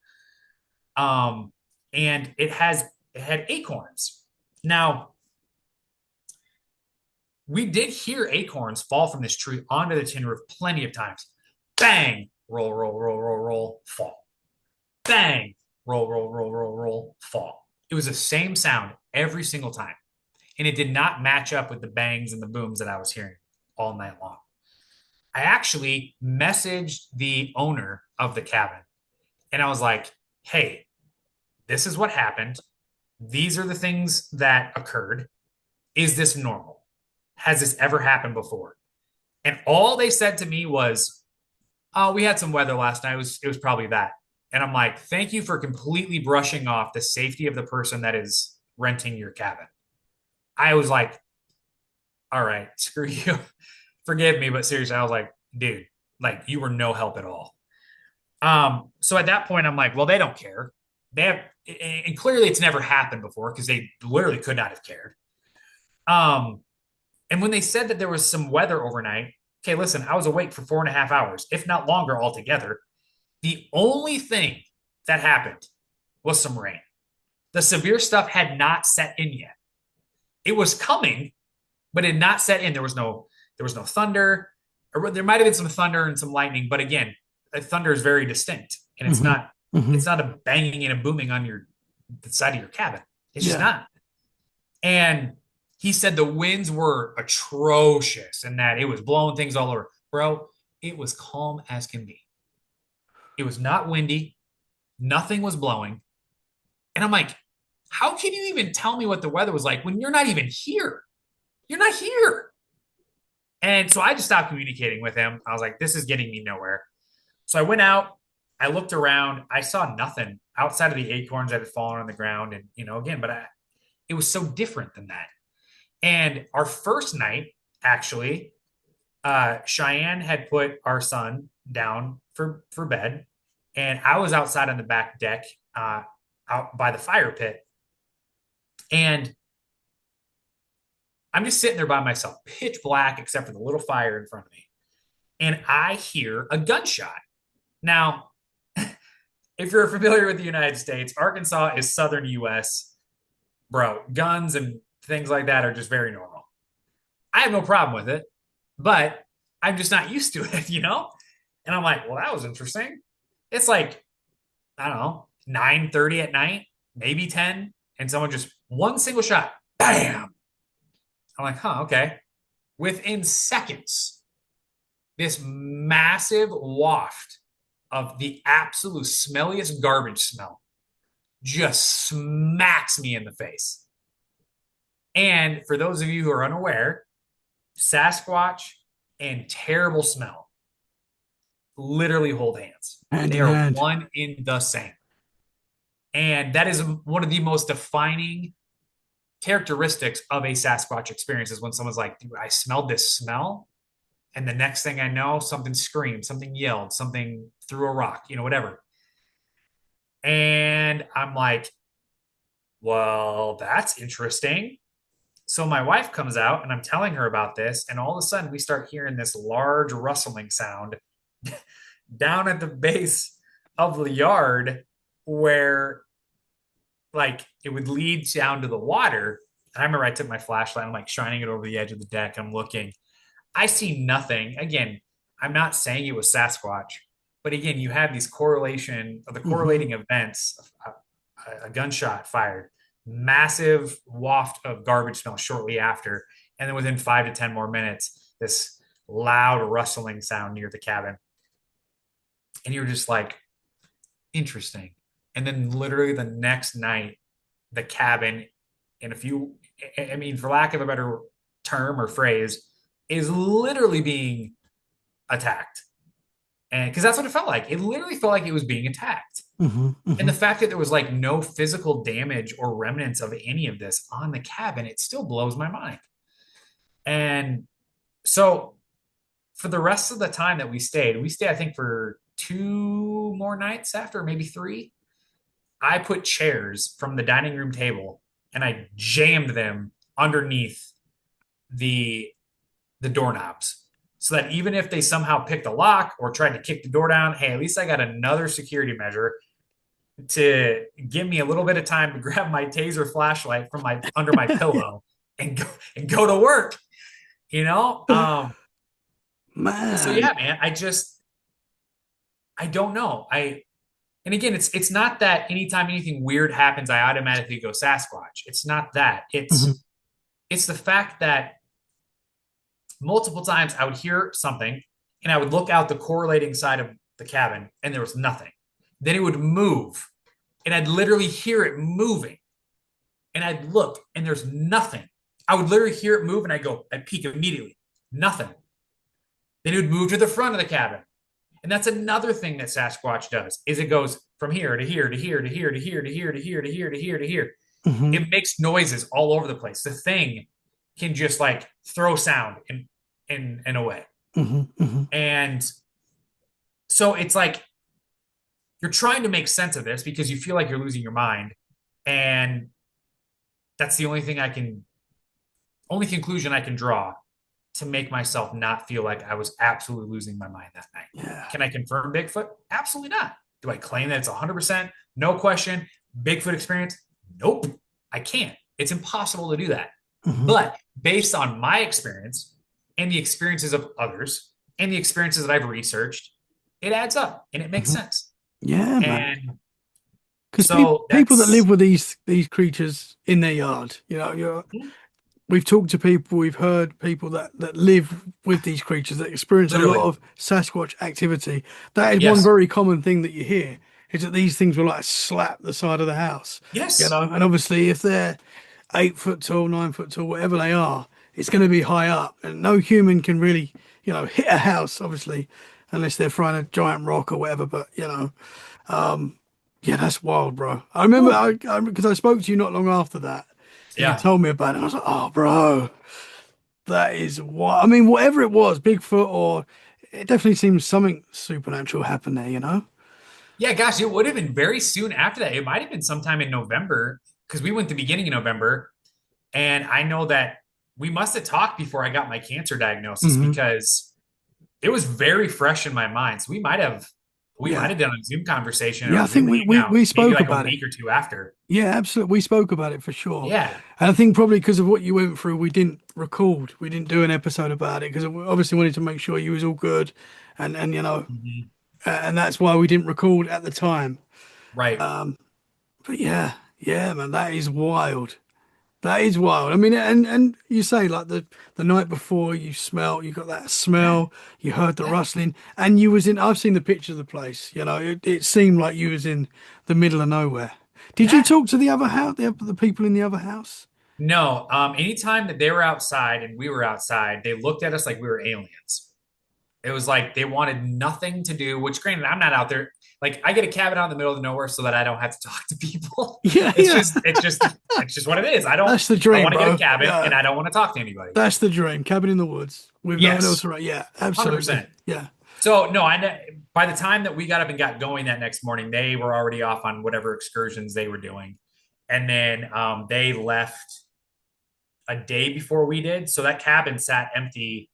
And it had acorns. Now, we did hear acorns fall from this tree onto the tin roof plenty of times. Bang, roll, fall. Bang, roll, fall. It was the same sound every single time. And it did not match up with the bangs and the booms that I was hearing all night long. I actually messaged the owner of the cabin and I was like, hey, this is what happened. These are the things that occurred. Is this normal? Has this ever happened before? And all they said to me was, oh, we had some weather last night. It was probably that. And I'm like, thank you for completely brushing off the safety of the person that is renting your cabin. I was like, all right, screw you. Forgive me, but seriously, I was like, dude, like you were no help at all. So at that point, I'm like, well, they don't care. They have, and clearly it's never happened before because they literally could not have cared. Um, and when they said that there was some weather overnight, okay, listen, I was awake for 4.5 hours, if not longer altogether. The only thing that happened was some rain. The severe stuff had not set in yet. It was coming, but it had not set in. There was no thunder, or there might have been some thunder and some lightning, but again, thunder is very distinct, and it's Hmm. not Hmm. it's not a banging and a booming on the side of your cabin. It's just Yeah. not. And he said the winds were atrocious and that it was blowing things all over. Bro, it was calm as can be. It was not windy. Nothing was blowing. And I'm like, how can you even tell me what the weather was like when you're not even here? You're not here. And so I just stopped communicating with him. I was like, this is getting me nowhere. So I went out. I looked around. I saw nothing outside of the acorns that had fallen on the ground. And, again, but it was so different than that. And our first night, actually, Cheyenne had put our son down for bed. And I was outside on the back deck, out by the fire pit. And I'm just sitting there by myself, pitch black, except for the little fire in front of me. And I hear a gunshot. Now, if you're familiar with the United States, Arkansas is southern US. Bro, guns and things like that are just very normal. I have no problem with it, but I'm just not used to it. And I'm like, well, that was interesting. It's like, I don't know, 9:30 at night, maybe 10, and someone just one single shot, bam. I'm like, huh, okay. Within seconds, this massive waft of the absolute smelliest garbage smell just smacks me in the face. And for those of you who are unaware, Sasquatch and terrible smell literally hold hands. Hand They in are hand. one in the same. And that is one of the most defining characteristics of a Sasquatch experience is when someone's like, dude, I smelled this smell. And the next thing I know, something screamed, something yelled, something threw a rock, whatever. And I'm like, well, that's interesting. So my wife comes out and I'm telling her about this. And all of a sudden, we start hearing this large rustling sound down at the base of the yard where like it would lead down to the water. And I remember I took my flashlight, I'm like shining it over the edge of the deck. I'm looking, I see nothing. Again, I'm not saying it was Sasquatch, but again, you have these correlation of the Hmm. correlating events. A gunshot fired, massive waft of garbage smell shortly after, and then within 5 to 10 more minutes, this loud rustling sound near the cabin, and you're just like, interesting. And then literally the next night, the cabin, in a few, I mean, for lack of a better term or phrase, is literally being attacked. And because that's what it felt like. It literally felt like it was being attacked. Hmm. And Hmm. the fact that there was like no physical damage or remnants of any of this on the cabin, it still blows my mind. And so for the rest of the time that we stayed, I think, for 2 more nights after, maybe three. I put chairs from the dining room table and I jammed them underneath the doorknobs so that even if they somehow picked a lock or tried to kick the door down, hey, at least I got another security measure to give me a little bit of time to grab my taser flashlight from my under my pillow and go to work, you know? So Man. yeah, man, I don't know. I And again, it's not that anytime anything weird happens, I automatically go Sasquatch. It's not that. Hmm. It's the fact that multiple times I would hear something and I would look out the correlating side of the cabin and there was nothing. Then it would move and I'd literally hear it moving and I'd look and there's nothing. I would literally hear it move and I'd peek immediately. Nothing. Then it would move to the front of the cabin. And that's another thing that Sasquatch does is it goes from here to here to here to here to here to here to here to here to here to here. Hmm. It makes noises all over the place. The thing can just like throw sound in a way. Hmm. Hmm. And so it's like you're trying to make sense of this because you feel like you're losing your mind. And that's the only conclusion I can draw to make myself not feel like I was absolutely losing my mind that night. Yeah. Can I confirm Bigfoot? Absolutely not. Do I claim that it's 100%? No question. Bigfoot experience? Nope. I can't. It's impossible to do that. Hmm. But based on my experience and the experiences of others and the experiences that I've researched, it adds up and it makes Hmm. sense. Yeah, man. And Because so people that live that's, with these creatures in their yard, we've talked to people, we've heard people that live with these creatures that experience a lot literally, of Sasquatch activity. That is one yes, very common thing that you hear is that these things will like slap the side of the house, yes, and obviously if they're 8 foot tall, 9 foot tall, whatever they are, it's going to be high up, and no human can really, hit a house, obviously, unless they're throwing a giant rock or whatever. But yeah, that's wild, bro. I remember Whew. because I spoke to you not long after that, and you Yeah. told me about it. And I was like, oh, bro, that is what I mean. Whatever it was, Bigfoot or it definitely seems something supernatural happened there. Yeah, gosh, it would have been very soon after that. It might have been sometime in November because we went the beginning of November. And I know that we must have talked before I got my cancer diagnosis Hmm. because it was very fresh in my mind. So we might Yeah, have done a Zoom conversation or yeah. a I Zoom think hangout we maybe spoke like a about it. week or two after. Yeah, absolutely. We spoke about it for sure. Yeah. And I think probably because of what you went through, we didn't record. We didn't do an episode about it because we obviously wanted to make sure you was all good, and Mhm. and that's why we didn't record at the time. Right. But yeah, yeah, man, that is wild. That is wild. I mean, and you say like the night before you got that Yeah. smell, you heard the Yeah. rustling, and you was in. I've seen the picture of the place. It seemed like you was in the middle of nowhere. Did you Yeah. talk to the other house, the people in the other house? No. Anytime that they were outside and we were outside, they looked at us like we were aliens. It was like they wanted nothing to do, which granted, I'm not out there. Like I get a cabin out in the middle of nowhere so that I don't have to talk to people. Yeah, It's yeah. just, it's just, it's just what it is. That's the I dream, want to get a bro. cabin Yeah, and I don't want to talk to anybody. that's the dream. Cabin in the woods with no one else Yes, around. Yeah, absolutely. 100%. Yeah. So no, by the time that we got up and got going that next morning, they were already off on whatever excursions they were doing. And then they left a day before we did. So that cabin sat empty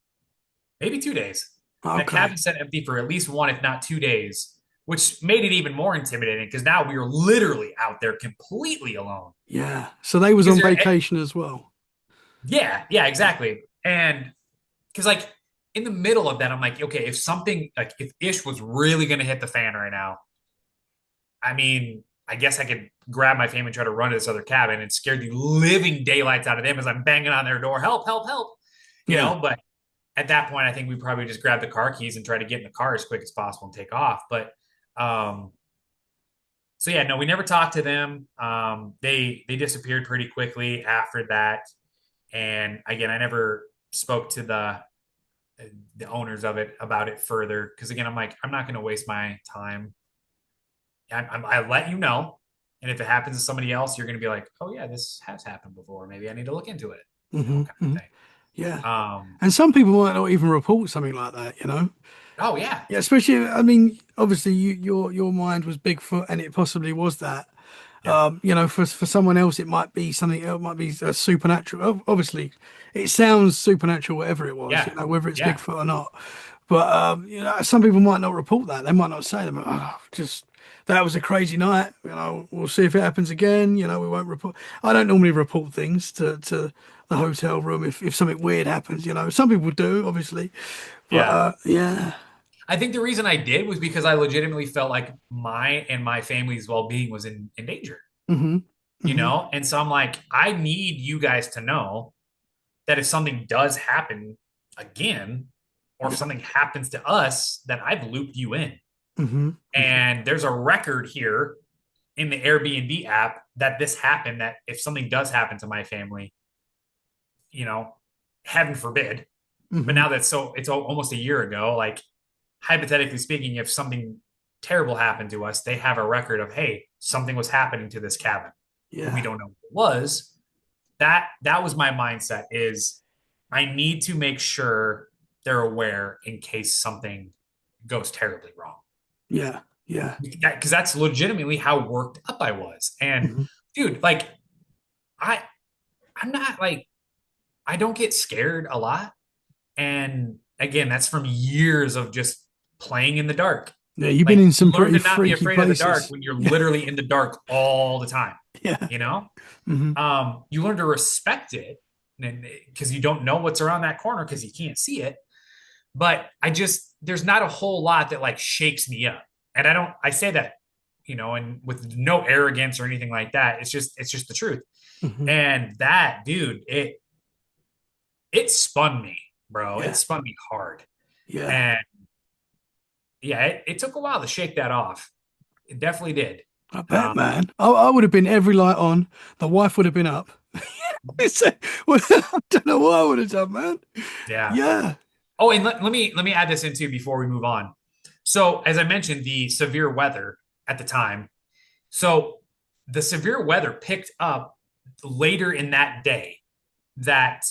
maybe 2 days. That Okay. cabin sat empty for at least one, if not 2 days, which made it even more intimidating because now we were literally out there completely alone. Yeah. So they was Because on there, vacation as well. yeah, exactly. And because like in the middle of that, I'm like, okay, if something like if Ish was really going to hit the fan right now, I mean, I guess I could grab my family and try to run to this other cabin and scare the living daylights out of them as I'm banging on their door, help, help, help, Yeah. But at that point, I think we probably just grab the car keys and try to get in the car as quick as possible and take off. But um, so yeah, no, we never talked to them. They disappeared pretty quickly after that. And again, I never spoke to the owners of it about it further because again, I'm like, I'm not going to waste my time. I let you know, and if it happens to somebody else, you're going to be like, oh yeah, this has happened before. Maybe I need to look into it, Hmm. kind Hmm. of thing. Yeah. Um, And some people might not even report something like that. oh yeah, Yeah, especially, I mean, obviously your mind was Bigfoot and it possibly was that. yeah, For someone else it might be something it might be a supernatural. Obviously, it sounds supernatural whatever it was, yeah, whether it's yeah, Bigfoot or not. But some people might not report that. They might not say them. Oh, just that was a crazy night. We'll see if it happens again. We won't report. I don't normally report things to the hotel room if something weird happens. Some people do, obviously. But yeah. yeah. I think the reason I did was because I legitimately felt like my and my family's well-being was in danger, Hmm. Hmm. And so I'm like, I need you guys to know that if something does happen again, or if Yeah. something happens to us, that I've looped you in. Hmm. Hmm. And there's a record here in the Airbnb app that this happened, that if something does happen to my family, you know, heaven forbid. But Hmm. now that it's almost a year ago, like hypothetically speaking, if something terrible happened to us, they have a record of, hey, something was happening to this cabin. We Yeah. don't know what it was. That was my mindset is I need to make sure they're aware in case something goes terribly wrong. Yeah. Yeah. Because that's legitimately how worked up I was. And Hmm. dude, like I I'm not like I don't get scared a lot. And again, that's from years of just playing in the dark. Yeah. You've been Like in you some learn pretty to not be freaky afraid of the dark places. when you're Yeah. literally in the dark all the time, Yeah. you know? Hmm. You learn to respect it because you don't know what's around that corner because you can't see it. But there's not a whole lot that like shakes me up. And I say that, and with no arrogance or anything like that. It's just the truth. Hmm. And that, dude, it spun me, bro. It Yeah. spun me hard. Yeah. And yeah, it took a while to shake that off. It definitely did. I bet, Um, man. I would have been every light on. The wife would have been up. Well, I don't know what I would have done, man. yeah. Yeah. Oh, and let me add this in too before we move on. So, as I mentioned, the severe weather at the time. So, the severe weather picked up later in that day. That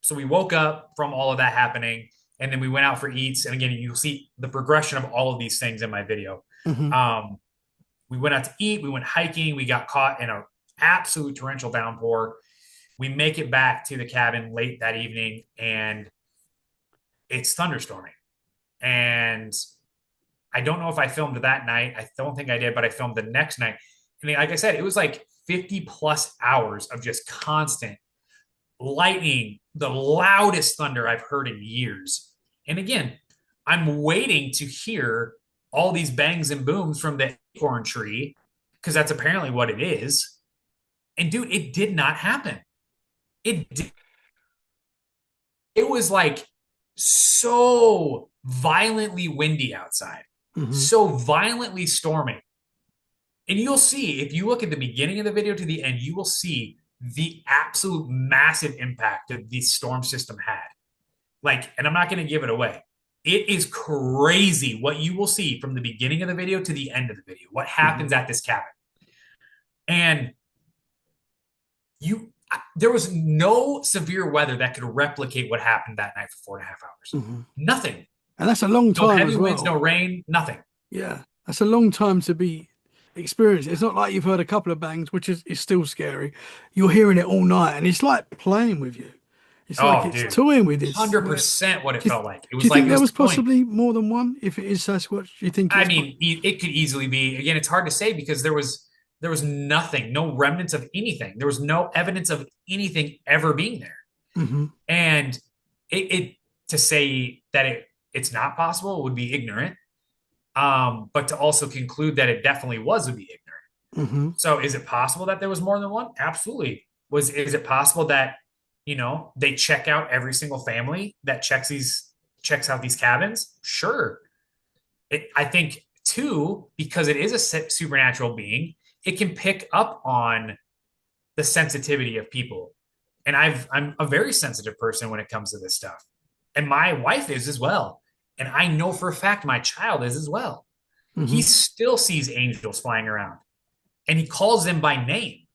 So we woke up from all of that happening, and then we went out for eats. And again, you'll see the progression of all of these things in my video. Hmm. Um, we went out to eat. We went hiking. We got caught in a absolute torrential downpour. We make it back to the cabin late that evening, and it's thunderstorming. And I don't know if I filmed that night. I don't think I did, but I filmed the next night. And like I said, it was like 50 plus hours of just constant lightning, the loudest thunder I've heard in years. And again, I'm waiting to hear all these bangs and booms from the acorn tree because that's apparently what it is. And dude, it did not happen. It was like so violently windy outside, Hmm. so violently storming. And you'll see if you look at the beginning of the video to the end, you will see the absolute massive impact that the storm system had. Like, and I'm not going to give it away. It is crazy what you will see from the beginning of the video to the end of the video, what Hmm. happens at this cabin. And there was no severe weather that could replicate what happened that night for 4.5 hours. Hmm. Nothing. And that's a long No time heavy as winds, no well. rain, nothing. Yeah. That's a long time to be experienced. It's not like you've heard a couple of bangs, which is still scary. You're hearing it all night, and it's like playing with you. It's like Oh, it's dude. toying with this. Where 100% what it do you, felt like. It do you was like think it there was was toying. possibly more than one? If it is Sasquatch, do you think I it's? mean, it could easily be. Again, it's hard to say because there was nothing, no remnants of anything. There was no evidence of anything ever being there. Hmm. And it to say that it's not possible would be ignorant. But to also conclude that it definitely was would be ignorant. Hmm. So is it possible that there was more than one? Absolutely. Is it possible that they check out every single family that checks out these cabins? Sure. I think too, because it is a supernatural being, it can pick up on the sensitivity of people. And I'm a very sensitive person when it comes to this stuff. And my wife is as well. And I know for a fact my child is as well. He Hmm. still sees angels flying around and he calls them by name.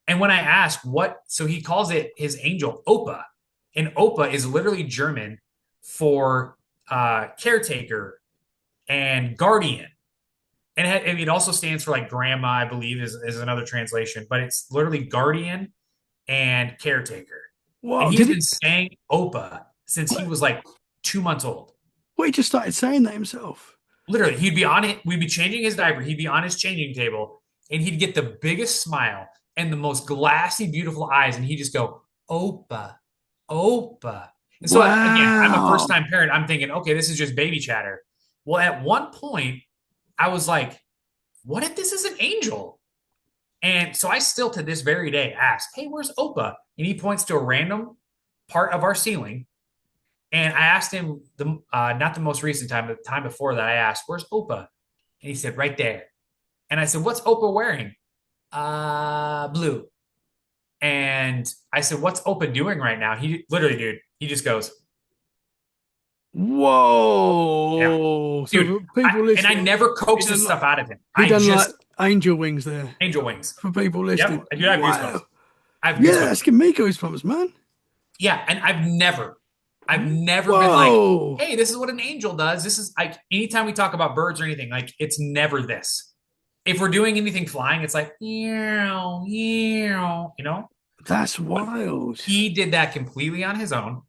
And when I ask so he calls it his angel Opa. And Opa is literally German for caretaker and guardian. And it also stands for like grandma, I believe, is another translation, but it's literally guardian and caretaker. And Wow, he's did been it? saying Opa since he What? was like 2 months old. What he just started saying that himself? Literally, he'd be on it. We'd be changing his diaper. He'd be on his changing table, and he'd get the biggest smile and the most glassy, beautiful eyes, and he'd just go, "Opa, Opa." And so again, I'm a first Wow. time parent. I'm thinking, okay, this is just baby chatter. Well, at one point, I was like, what if this is an angel? And so I still to this very day ask, hey, where's Opa? And he points to a random part of our ceiling. And I asked him the not the most recent time, but the time before that, I asked, where's Opa? And he said, right there. And I said, what's Opa wearing? Blue. And I said, what's Opa doing right now? He literally, dude, he just goes, yeah, Whoa. So dude. for people And I listening, never he coax this done like stuff out of him. he I done like just angel wings there angel wings. for people Yep, listening. I do have goosebumps. Wow. I have Yeah, goosebumps. that's giving me goosebumps, man. Yeah, and I've never been like, Whoa. hey, this is what an angel does. This is like anytime we talk about birds or anything, like it's never this. If we're doing anything flying, it's like, meow, meow, you know? That's But wild. he did that completely on his own.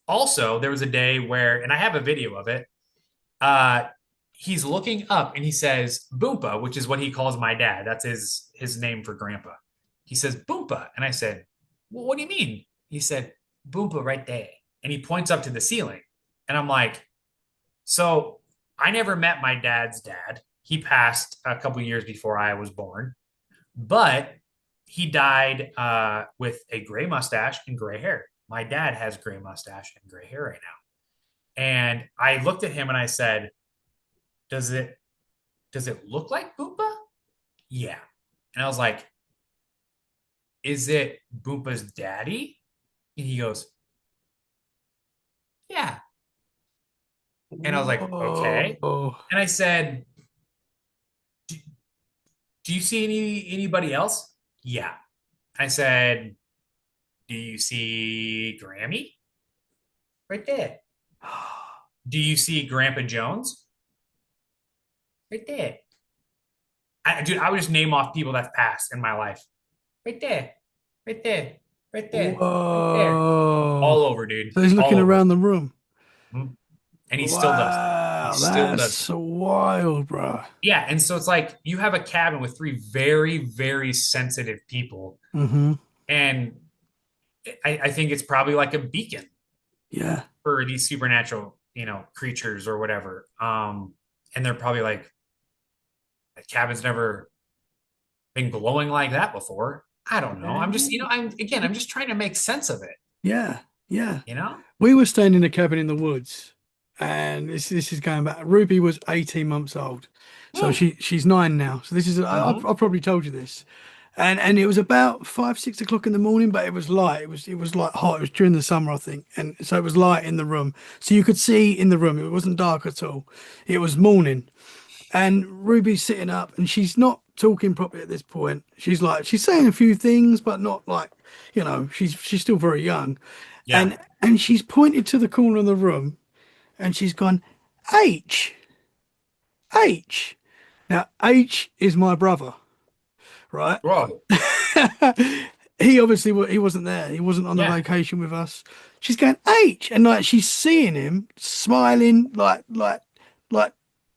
Also, there was a day where, and I have a video of it. Uh, he's looking up and he says Boompa, which is what he calls my dad. That's his name for grandpa. He says Boompa, and I said, well, what do you mean? He said Boompa right there, and he points up to the ceiling, and I'm like, so I never met my dad's dad. He passed a couple years before I was born, but he died with a gray mustache and gray hair. My dad has gray mustache and gray hair right now. And I looked at him and I said, does it look like Boompa? Yeah. And I was like, is it Boompa's daddy? And he goes, yeah. And I was like, okay. Whoa. And I said, do, do you see anybody else? Yeah. I said, do you see Grammy? Right there. Do you see Grandpa Jones? Right there. Dude, I would just name off people that's passed in my life. Right there. Right there. Right there. Right there. Whoa. All over, dude. So he's All looking over. around the room. Mhm. And he still does that. He Wow, still that's does that. so wild, bro. Yeah. And so it's like you have a cabin with three very, very sensitive people. Mm-hmm. And I think it's probably like a beacon Yeah. for these supernatural, creatures or whatever. And they're probably like, the cabin's never been glowing like that before. I don't know. I'm just, I'm just trying to make sense of it, Yeah. Yeah. you know? We were staying in a cabin in the woods, and this is going back. Ruby was 18 months old, so Mm-hmm. she's 9 now. So this is I probably told you this, and it was about 5, 6 o'clock in the morning, but it was light. It was like hot. It was during the summer, I think, and so it was light in the room, so you could see in the room. It wasn't dark at all. It was morning, and Ruby's sitting up, and she's not talking properly at this point. She's saying a few things, but not like, she's still very young, Yeah. and she's pointed to the corner of the room, and she's gone, H, H. Now H is my brother, right? Whoa. He obviously he wasn't there. He wasn't on the Yeah. vacation with us. She's going H, and like she's seeing him smiling, like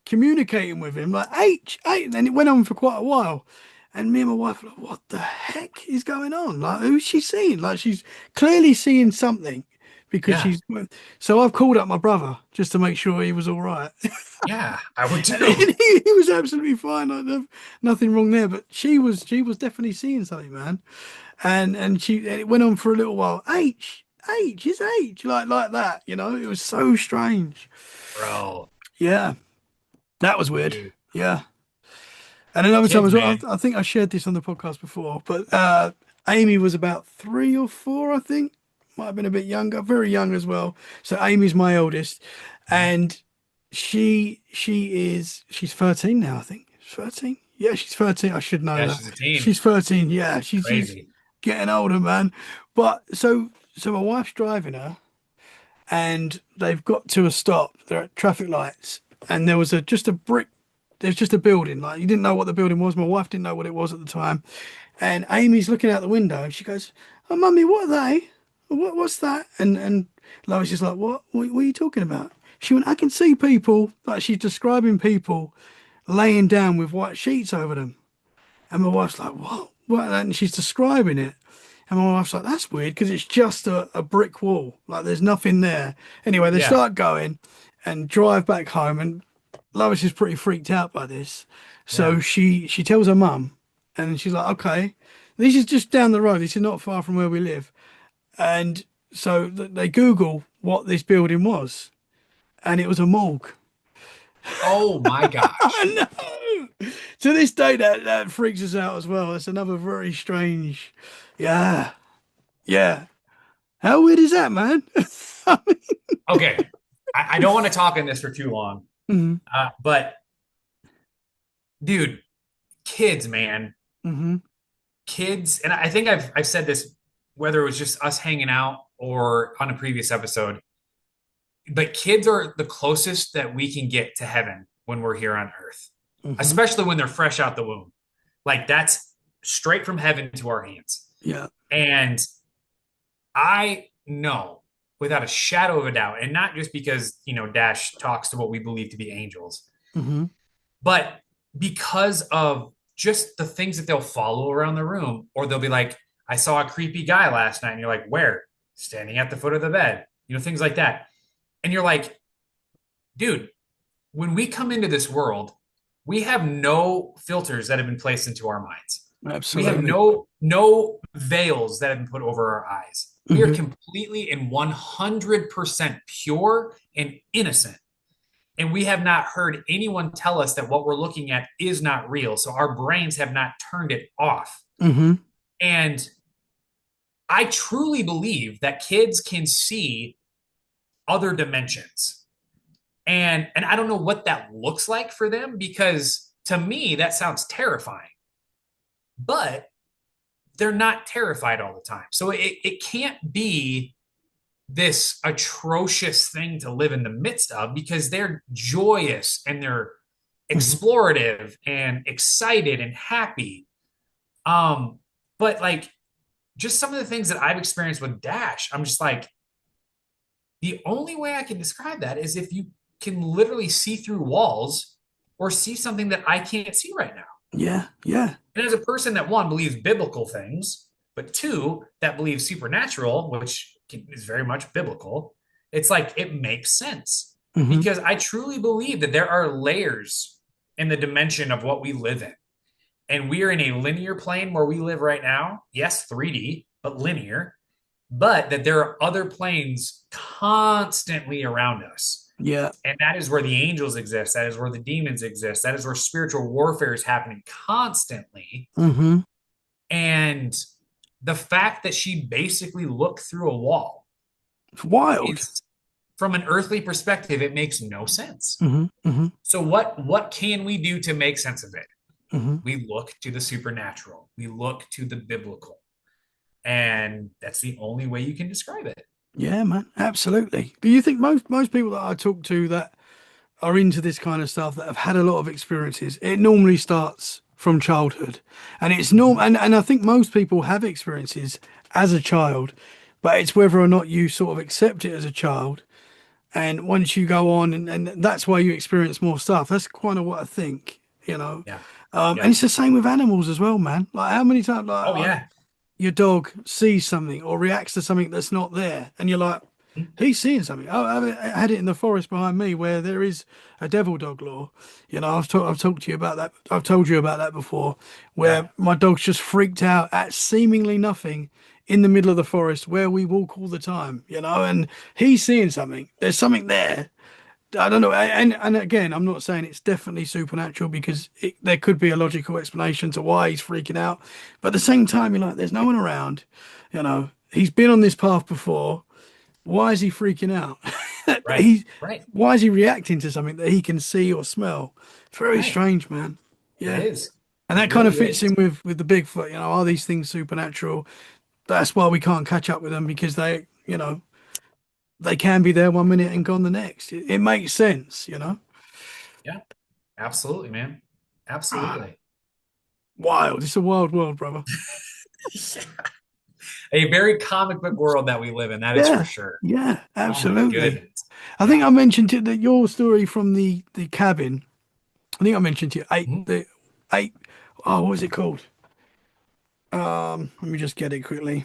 communicating with him, like H, H. And it went on for quite a while. And me and my wife were like, what the heck is going on? Like, who's she seeing? Like, she's clearly seeing something because Yeah. she's. So I've called up my brother just to make sure he was all right. Yeah. I would And too. he was absolutely fine. Like, nothing wrong there. But she was definitely seeing something, man. And it went on for a little while. H is H, like that. It was so strange. Bro. Yeah, that was weird. Dude. Yeah. And another time Kids, as well, man. I think I shared this on the podcast before, but Amy was about 3 or 4, I think. Might have been a bit younger, very young as well. So Amy's my eldest, and she's 13 now, I think. She's 13. Yeah, she's 13. I should know Yeah, that. she's a teen. She's 13. Yeah, she's Crazy. getting older, man. But so my wife's driving her, and they've got to a stop. They're at traffic lights, and there was just a brick. There's just a building. Like, you didn't know what the building was. My wife didn't know what it was at the time. And Amy's looking out the window, and she goes, "Oh, mummy, what are they? What's that?" And Lois is like, What are you talking about?" She went, "I can see people." Like, she's describing people laying down with white sheets over them. And my wife's like, "What? What?" And she's describing it. And my wife's like, that's weird because it's just a brick wall. Like there's nothing there. Anyway, they Yeah. start going and drive back home. And Lois is pretty freaked out by this. So Yeah. she tells her mum and she's like, okay, this is just down the road. This is not far from where we live. And so they Google what this building was. And it was a morgue. Oh my gosh. I know. To this day, that freaks us out as well. That's another very strange. Yeah, yeah. How weird is that, man? I Okay. I don't want to talk on this for too long. mean, But dude, kids, man, hmm kids, and I think I've said this whether it was just us hanging out or on a previous episode, but kids are the closest that we can get to heaven when we're here on earth, hmm especially when they're fresh out the womb. Like that's straight from heaven to our hands. yeah, And I know without a shadow of a doubt, and not just because, Dash talks to what we believe to be angels, hmm but because of just the things that they'll follow around the room, or they'll be like, I saw a creepy guy last night. And you're like, where? Standing at the foot of the bed, things like that. And you're like, dude, when we come into this world, we have no filters that have been placed into our minds. We have absolutely. no veils that have been put over our eyes. We are hmm completely and 100% pure and innocent. And we have not heard anyone tell us that what we're looking at is not real. So our brains have not turned it off. hmm And I truly believe that kids can see other dimensions. And I don't know what that looks like for them, because to me that sounds terrifying. But they're not terrified all the time. So it can't be this atrocious thing to live in the midst of, because they're joyous and they're hmm explorative and excited and happy. But like just some of the things that I've experienced with Dash, I'm just like, the only way I can describe that is if you can literally see through walls or see something that I can't see right now. Yeah, yeah. And as a person that one believes biblical things, but two that believes supernatural, which is very much biblical, it's like it makes sense, hmm because I truly believe that there are layers in the dimension of what we live in. And we are in a linear plane where we live right now. Yes, 3D, but linear. But that there are other planes constantly around us. Yeah. And that is where the angels exist. That is where the demons exist. That is where spiritual warfare is happening constantly. hmm And the fact that she basically looked through a wall It's wild. is, from an earthly perspective, it makes no sense. Hmm So what can we do to make sense of it? hmm We look to the supernatural. We look to the biblical. And that's the only way you can describe it. Yeah, man. Absolutely. Do you think most people that I talk to that are into this kind of stuff that have had a lot of experiences, it normally starts from childhood. And it's norm Mhm. and I think most people have experiences as a child, but it's whether or not you sort of accept it as a child. And once you go on and that's why you experience more stuff. That's kind of what I think, you know. Yeah. And Yeah. it's the same with animals as well, man. Like how many times Oh yeah. your dog sees something or reacts to something that's not there, and you're like, he's seeing something. I had it in the forest behind me where there is a devil dog law. You know, I've talked to you about that. I've told you about that before, Yeah. where my dog's just freaked out at seemingly nothing in the middle of the forest where we walk all the time. You know, and he's seeing something. There's something there. I don't know, and again, I'm not saying it's definitely supernatural because there could be a logical explanation to why he's freaking out, but at the same time, you're like, there's no one around, you know. He's been on this path before. Why is he freaking out? Right. He's Right. why is he reacting to something that he can see or smell? It's very Right. strange, man. It Yeah, is. and It that kind of really fits is. in with the Bigfoot. You know, are these things supernatural? That's why we can't catch up with them because they, you know, they can be there one minute and gone the next. It makes sense, you know. Yeah. Absolutely, man. Absolutely. Wild. It's a wild world, brother. A very comic book world that we live in, that is for Yeah. sure. Yeah, Oh my absolutely. goodness. I think Yeah. I mentioned it that your story from the cabin. I think I mentioned to you Mhm. eight. Oh, what was it called? Let me just get it quickly.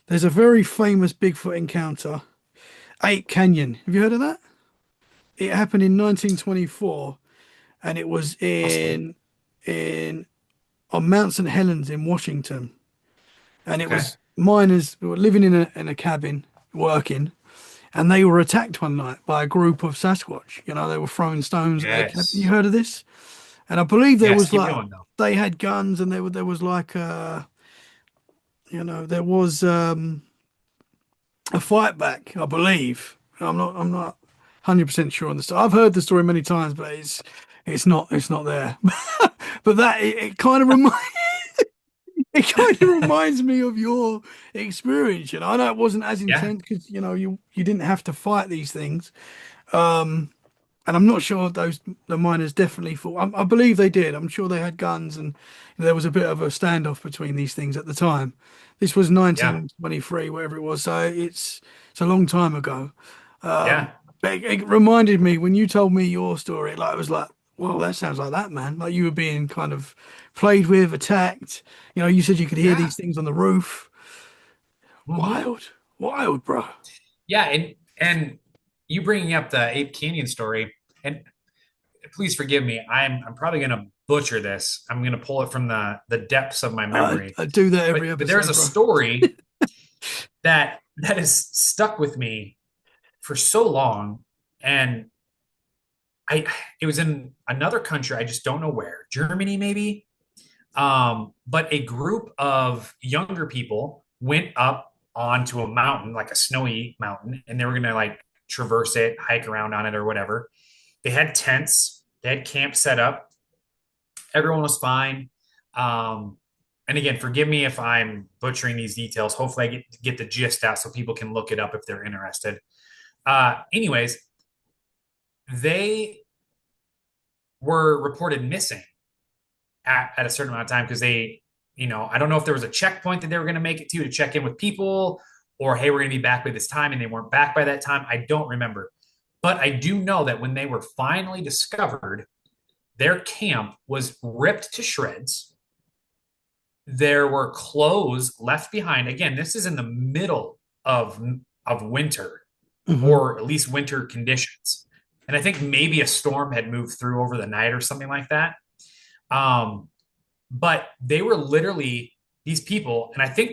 There's a very famous Bigfoot encounter, Ape Canyon. Have you heard of that? It happened in 1924, and it was Possibly. in on Mount St. Helens in Washington. And it Okay. was miners who were living in a cabin working, and they were attacked one night by a group of Sasquatch. They were throwing stones at their cabin. You Yes. heard of this? And I believe there Yes. was Keep like going though. they had guns, and there was like there was a fight back. I believe. I'm not 100% sure on the story. I've heard the story many times, but it's not there. But it kind of reminds. It kind of reminds me of your experience. I know it wasn't as Yeah. intense because you didn't have to fight these things. Um, and I'm not sure the miners definitely fought. I believe they did. I'm sure they had guns, and there was a bit of a standoff between these things at the time. This was Yeah. 1923, whatever it was, so it's a long time ago. Yeah. But it reminded me when you told me your story. Like, it was like, well, that sounds like that, man. Like, you were being kind of played with, attacked. You said you could hear Yeah. these things on the roof. Hmm. Wild, wild, bro. Yeah. And you bringing up the Ape Canyon story, and please forgive me. I'm probably gonna butcher this. I'm gonna pull it from the depths of my memory. I do that every But there's episode, a bro. story that has stuck with me for so long, and I it was in another country. I just don't know where. Germany, maybe. But a group of younger people went up onto a mountain, like a snowy mountain, and they were gonna like traverse it, hike around on it, or whatever. They had tents, they had camp set up. Everyone was fine. Um, and again, forgive me if I'm butchering these details. Hopefully, I get the gist out so people can look it up if they're interested. Anyways, they were reported missing at a certain amount of time because I don't know if there was a checkpoint that they were going to make it to check in with people, or hey, we're going to be back by this time, and they weren't back by that time. I don't remember. But I do know that when they were finally discovered, their camp was ripped to shreds. There were clothes left behind. Again, this is in the middle of winter, Hmm. or at least winter conditions. And I think maybe a storm had moved through over the night or something like that. Um, but they were literally these people, and I think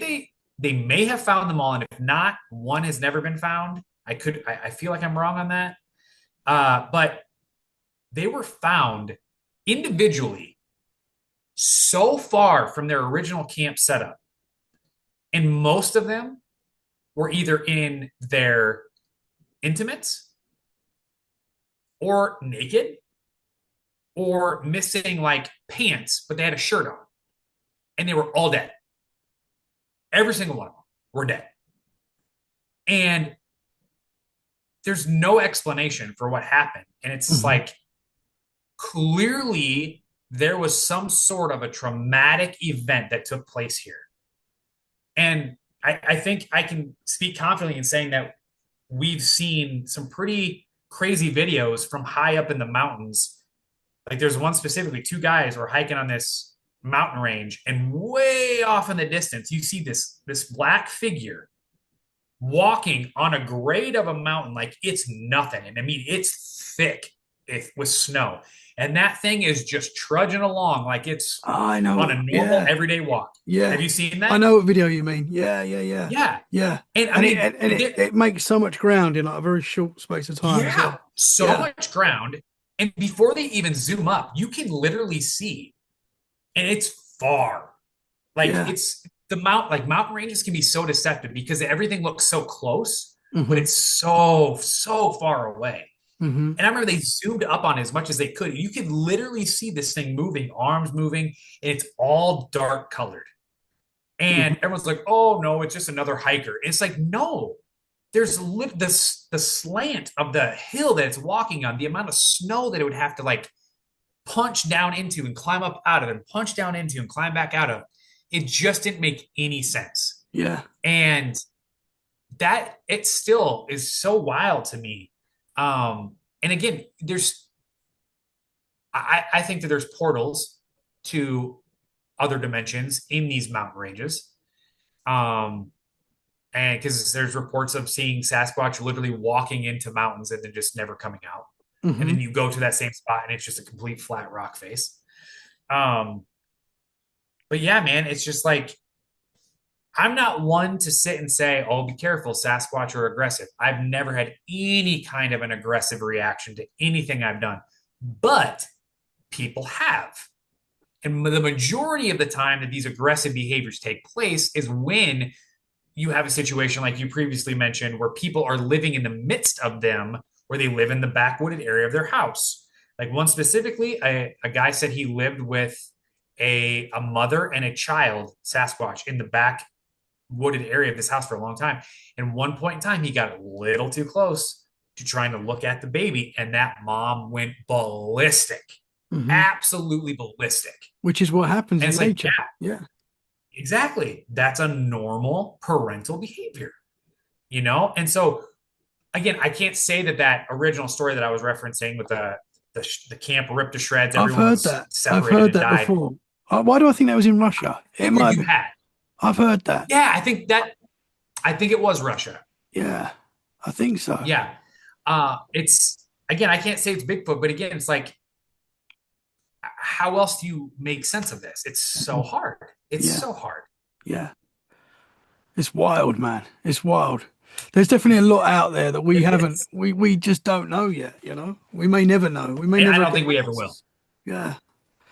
they may have found them all, and if not, one has never been found. I feel like I'm wrong on that. But they were found individually so far from their original camp setup, and most of them were either in their intimates or naked or missing like pants, but they had a shirt on, and they were all dead. Every single one of them were dead. And there's no explanation for what happened. And it's Hmm. like clearly there was some sort of a traumatic event that took place here. And I think I can speak confidently in saying that we've seen some pretty crazy videos from high up in the mountains. Like there's one specifically, two guys were hiking on this mountain range, and way off in the distance, you see this black figure walking on a grade of a mountain like it's nothing. And I mean, it's thick with snow. And that thing is just trudging along like it's I on know. a normal Yeah. everyday walk. Have Yeah. you seen I that? know what video you mean. Yeah, yeah, yeah. Yeah. Yeah. And I And it mean, and it makes so much ground in like a very short space of time as yeah, well. so Yeah. much ground. And before they even zoom up, you can literally see, and it's far. Like Yeah. it's like mountain ranges can be so deceptive because everything looks so close, but Hmm. it's so far away. Hmm. And I remember they zoomed up on it as much as they could. You could literally see this thing moving, arms moving, and it's all dark colored. And Hmm. everyone's like, "Oh no, it's just another hiker." And it's like, no, there's the slant of the hill that it's walking on, the amount of snow that it would have to like punch down into and climb up out of, and punch down into and climb back out of. It just didn't make any sense. Yeah. And that it still is so wild to me. And again, I think that there's portals to other dimensions in these mountain ranges. Um, And because there's reports of seeing Sasquatch literally walking into mountains and then just never coming out. And Mm-hmm. then you go to that same spot and it's just a complete flat rock face. Um, but yeah, man, it's just like I'm not one to sit and say, "Oh, be careful, Sasquatch are aggressive." I've never had any kind of an aggressive reaction to anything I've done, but people have. And the majority of the time that these aggressive behaviors take place is when you have a situation like you previously mentioned where people are living in the midst of them, where they live in the backwooded area of their house. Like one specifically, a guy said he lived with a mother and a child, Sasquatch, in the back wooded area of this house for a long time. And one point in time, he got a little too close to trying to look at the baby, and that mom went ballistic, Mm-hmm. absolutely ballistic. Which is what happens And in it's like, nature. yeah, Yeah. exactly. That's a normal parental behavior, you know? And so, again, I can't say that that original story that I was referencing with the camp ripped to shreds, I've everyone heard was that. I've separated heard and that died. before. Why do I think that was in Russia? It Figured might you be. had. I've heard that. Yeah, I think it was Russia. Yeah, I think so. Yeah. It's again, I can't say it's Bigfoot, but again, it's like, how else do you make sense of this? It's so Mhm. hard. It's Yeah, so hard. yeah. It's wild, man. It's wild. There's definitely a lot out there that we It haven't, is. we just don't know yet, you know? We may never know. We may And I never don't get think we ever will. answers. Yeah.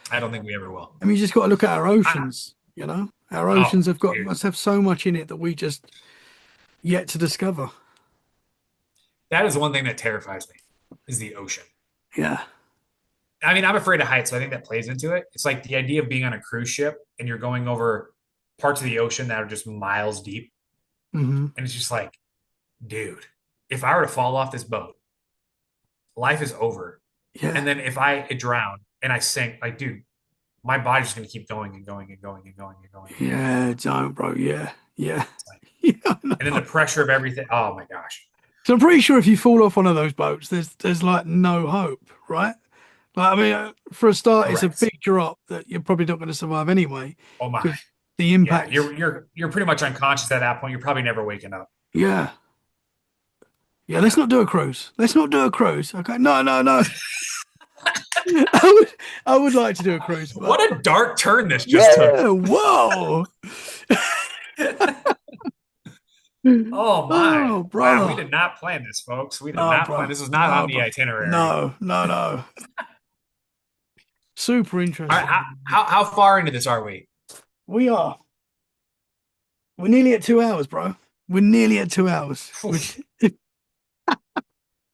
I don't think we ever will. I mean, you just got to look at our I, oceans, you know? Our oh, oceans have got, dude. must have so much in it that we just yet to discover. That is one thing that terrifies me is the ocean. Yeah. I mean, I'm afraid of heights, so I think that plays into it. It's like the idea of being on a cruise ship and you're going over parts of the ocean that are just miles deep. Hmm. And it's just like, dude, if I were to fall off this boat, life is over. Yeah. And then if I drown and I sink, like, dude, my body's just going to keep going and going and going and going and going and going. Yeah, don't, bro. Yeah. Yeah. It's like, Yeah, I and then the know. pressure of everything. Oh my gosh. So I'm pretty sure if you fall off one of those boats, there's like no hope, right? Like, I mean, for a start, it's a Correct. big drop that you're probably not going to survive anyway Oh my. because the Yeah, impact. you're pretty much unconscious at that point. You're probably never waking up. Yeah, yeah. Let's Yeah. not do a cruise. Let's not do a cruise. Okay, no, no, no. I would like to do a cruise, but What a dark turn this just took. yeah, whoa. Oh my. Oh, Wow, we brother. did not plan this, folks. We did No, not plan. bro. This was not on No, the bro. itinerary. No, no, no. Super All right, interesting. how far into this are we? We are. We're nearly at 2 hours, bro. We're nearly at 2 hours, Oof. which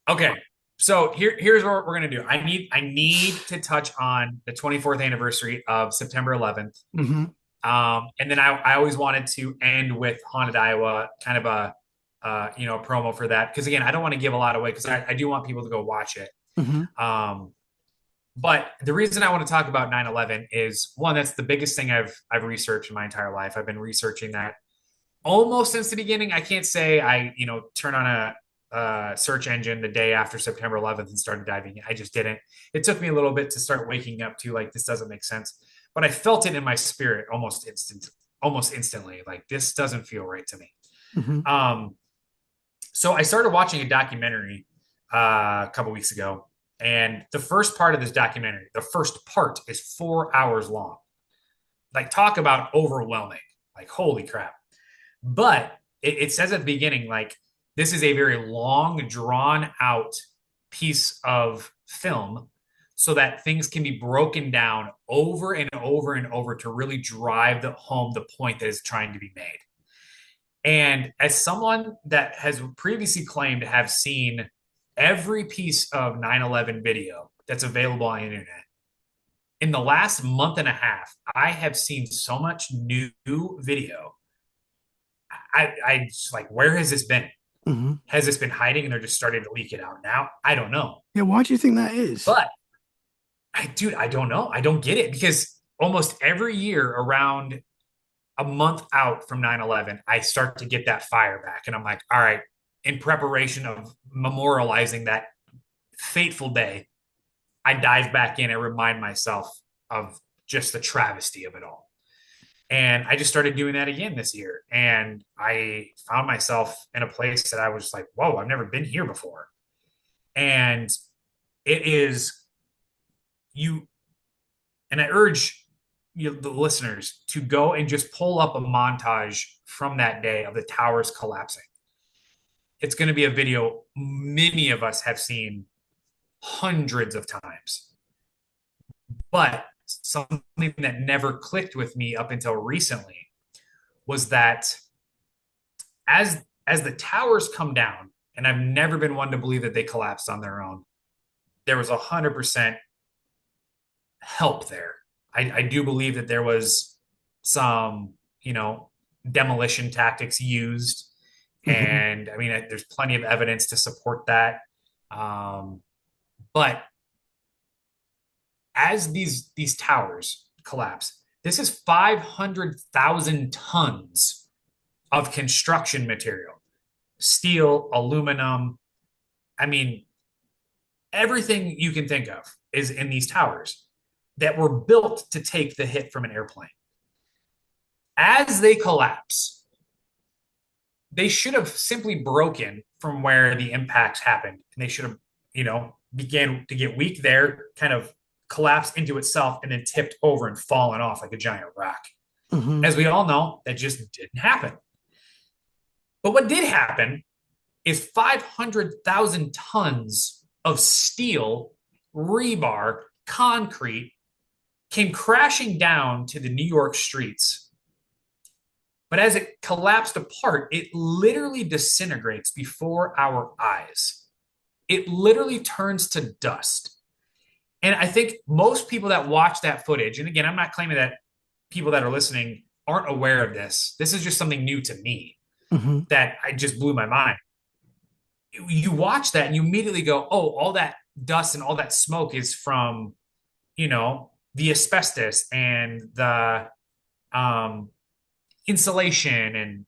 Okay. So here's what we're gonna do. I need to touch on the 24th anniversary of September 11th. Mhm. And then I always wanted to end with Haunted Iowa, kind of a promo for that. Because again, I don't want to give a lot away because I do want people to go watch it. Mhm. Um, but the reason I want to talk about 9/11 is one, that's the biggest thing I've researched in my entire life. I've been researching that almost since the beginning. I can't say I, turn on a search engine the day after September 11th and started diving in. I just didn't. It took me a little bit to start waking up to like this doesn't make sense, but I felt it in my spirit almost instantly. Like this doesn't feel right to me. Mhm. Um, so I started watching a documentary a couple weeks ago, and the first part of this documentary, the first part is 4 hours long. Like talk about overwhelming. Like holy crap. But it says at the beginning, like, this is a very long, drawn out piece of film so that things can be broken down over and over and over to really drive home the point that is trying to be made. And as someone that has previously claimed to have seen every piece of 9/11 video that's available on the internet, in the last month and a half, I have seen so much new video. I just like, where has this been? Mhm. Has this been hiding and they're just starting to leak it out now? I don't know. Yeah, why do you think that is? But dude, I don't know. I don't get it because almost every year around a month out from 9/11, I start to get that fire back. And I'm like, all right, in preparation of memorializing that fateful day, I dive back in and remind myself of just the travesty of it all. And I just started doing that again this year. And I found myself in a place that I was like, whoa, I've never been here before. And it is you, and I urge the listeners to go and just pull up a montage from that day of the towers collapsing. It's going to be a video many of us have seen hundreds of times. But something that never clicked with me up until recently was that as the towers come down, and I've never been one to believe that they collapsed on their own, there was 100% help there. I do believe that there was some, demolition tactics used. Hmm. And I mean, there's plenty of evidence to support that. But as these towers collapse, this is 500,000 tons of construction material, steel, aluminum. I mean, everything you can think of is in these towers that were built to take the hit from an airplane. As they collapse, they should have simply broken from where the impacts happened. And they should have, began to get weak there, kind of collapsed into itself, and then tipped over and fallen off like a giant rock. Hmm. As we all know, that just didn't happen. But what did happen is 500,000 tons of steel, rebar, concrete came crashing down to the New York streets. But as it collapsed apart, it literally disintegrates before our eyes. It literally turns to dust. And I think most people that watch that footage, and again, I'm not claiming that people that are listening aren't aware of this. This is just something new to me Hmm. that I just blew my mind. You watch that and you immediately go, oh, all that dust and all that smoke is from, the asbestos and the um, insulation and,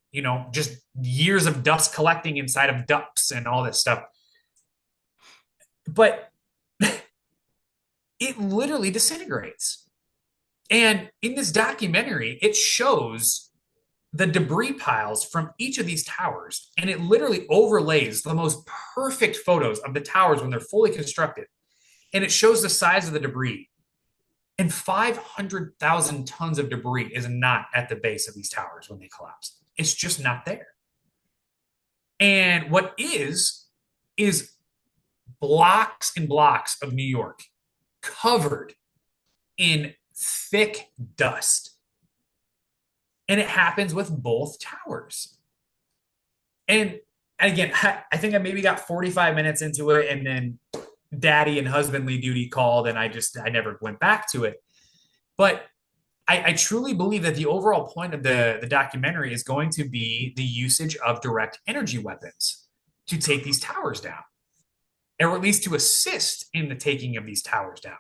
just years of dust collecting inside of ducts and all this stuff. But it literally disintegrates. And in this documentary, it shows the debris piles from each of these towers, and it literally overlays the most perfect photos of the towers when they're fully constructed. And it shows the size of the debris. And 500,000 tons of debris is not at the base of these towers when they collapse. It's just not there. And what is blocks and blocks of New York covered in thick dust. And it happens with both towers. And again, I think I maybe got 45 minutes into it, and then daddy and husbandly duty called, and I never went back to it. But I truly believe that the overall point of the documentary is going to be the usage of direct energy weapons to take these towers down, or at least to assist in the taking of these towers down.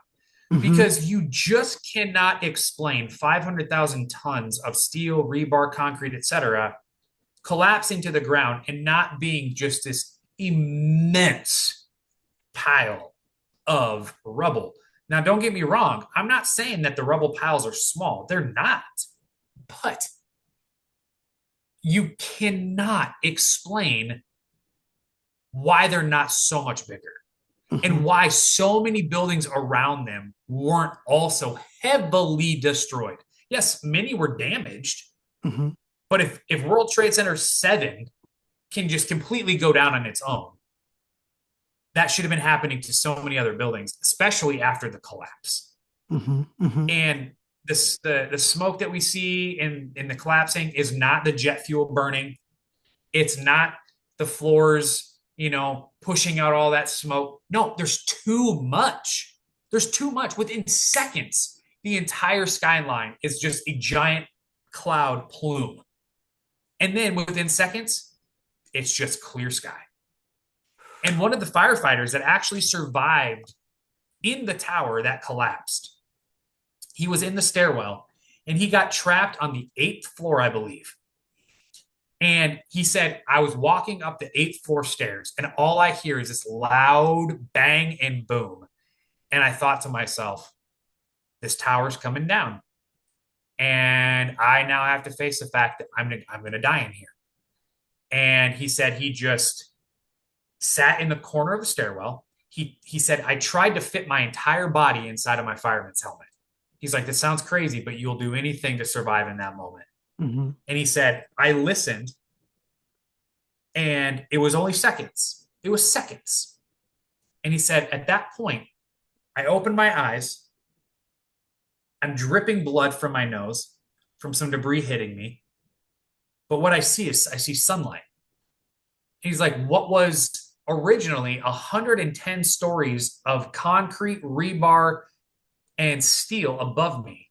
Hmm. Because you just cannot explain 500,000 tons of steel, rebar, concrete, etc., collapsing to the ground and not being just this immense pile of rubble. Now, don't get me wrong. I'm not saying that the rubble piles are small. They're not. But you cannot explain why they're not so much bigger Hmm. and why so many buildings around them weren't also heavily destroyed. Yes, many were damaged, Hmm. but if World Trade Center 7 can just completely go down on its own, that should have been happening to so many other buildings, especially after the collapse. Hmm. Hmm. And the smoke that we see in the collapsing is not the jet fuel burning. It's not the floors, pushing out all that smoke. No, there's too much. There's too much. Within seconds, the entire skyline is just a giant cloud plume. And then within seconds, it's just clear sky. And one of the firefighters that actually survived in the tower that collapsed, he was in the stairwell and he got trapped on the eighth floor, I believe. And he said, I was walking up the eighth floor stairs, and all I hear is this loud bang and boom. And I thought to myself, this tower's coming down. and I now have to face the fact that I'm gonna die in here. And he said he just sat in the corner of the stairwell. He said I tried to fit my entire body inside of my fireman's helmet. He's like, this sounds crazy, but you'll do anything to survive in that moment. Mm-hmm. And he said, I listened, and it was only seconds. It was seconds. And he said, at that point, I opened my eyes. I'm dripping blood from my nose from some debris hitting me. But what I see is I see sunlight. He's like, what was originally 110 stories of concrete, rebar, and steel above me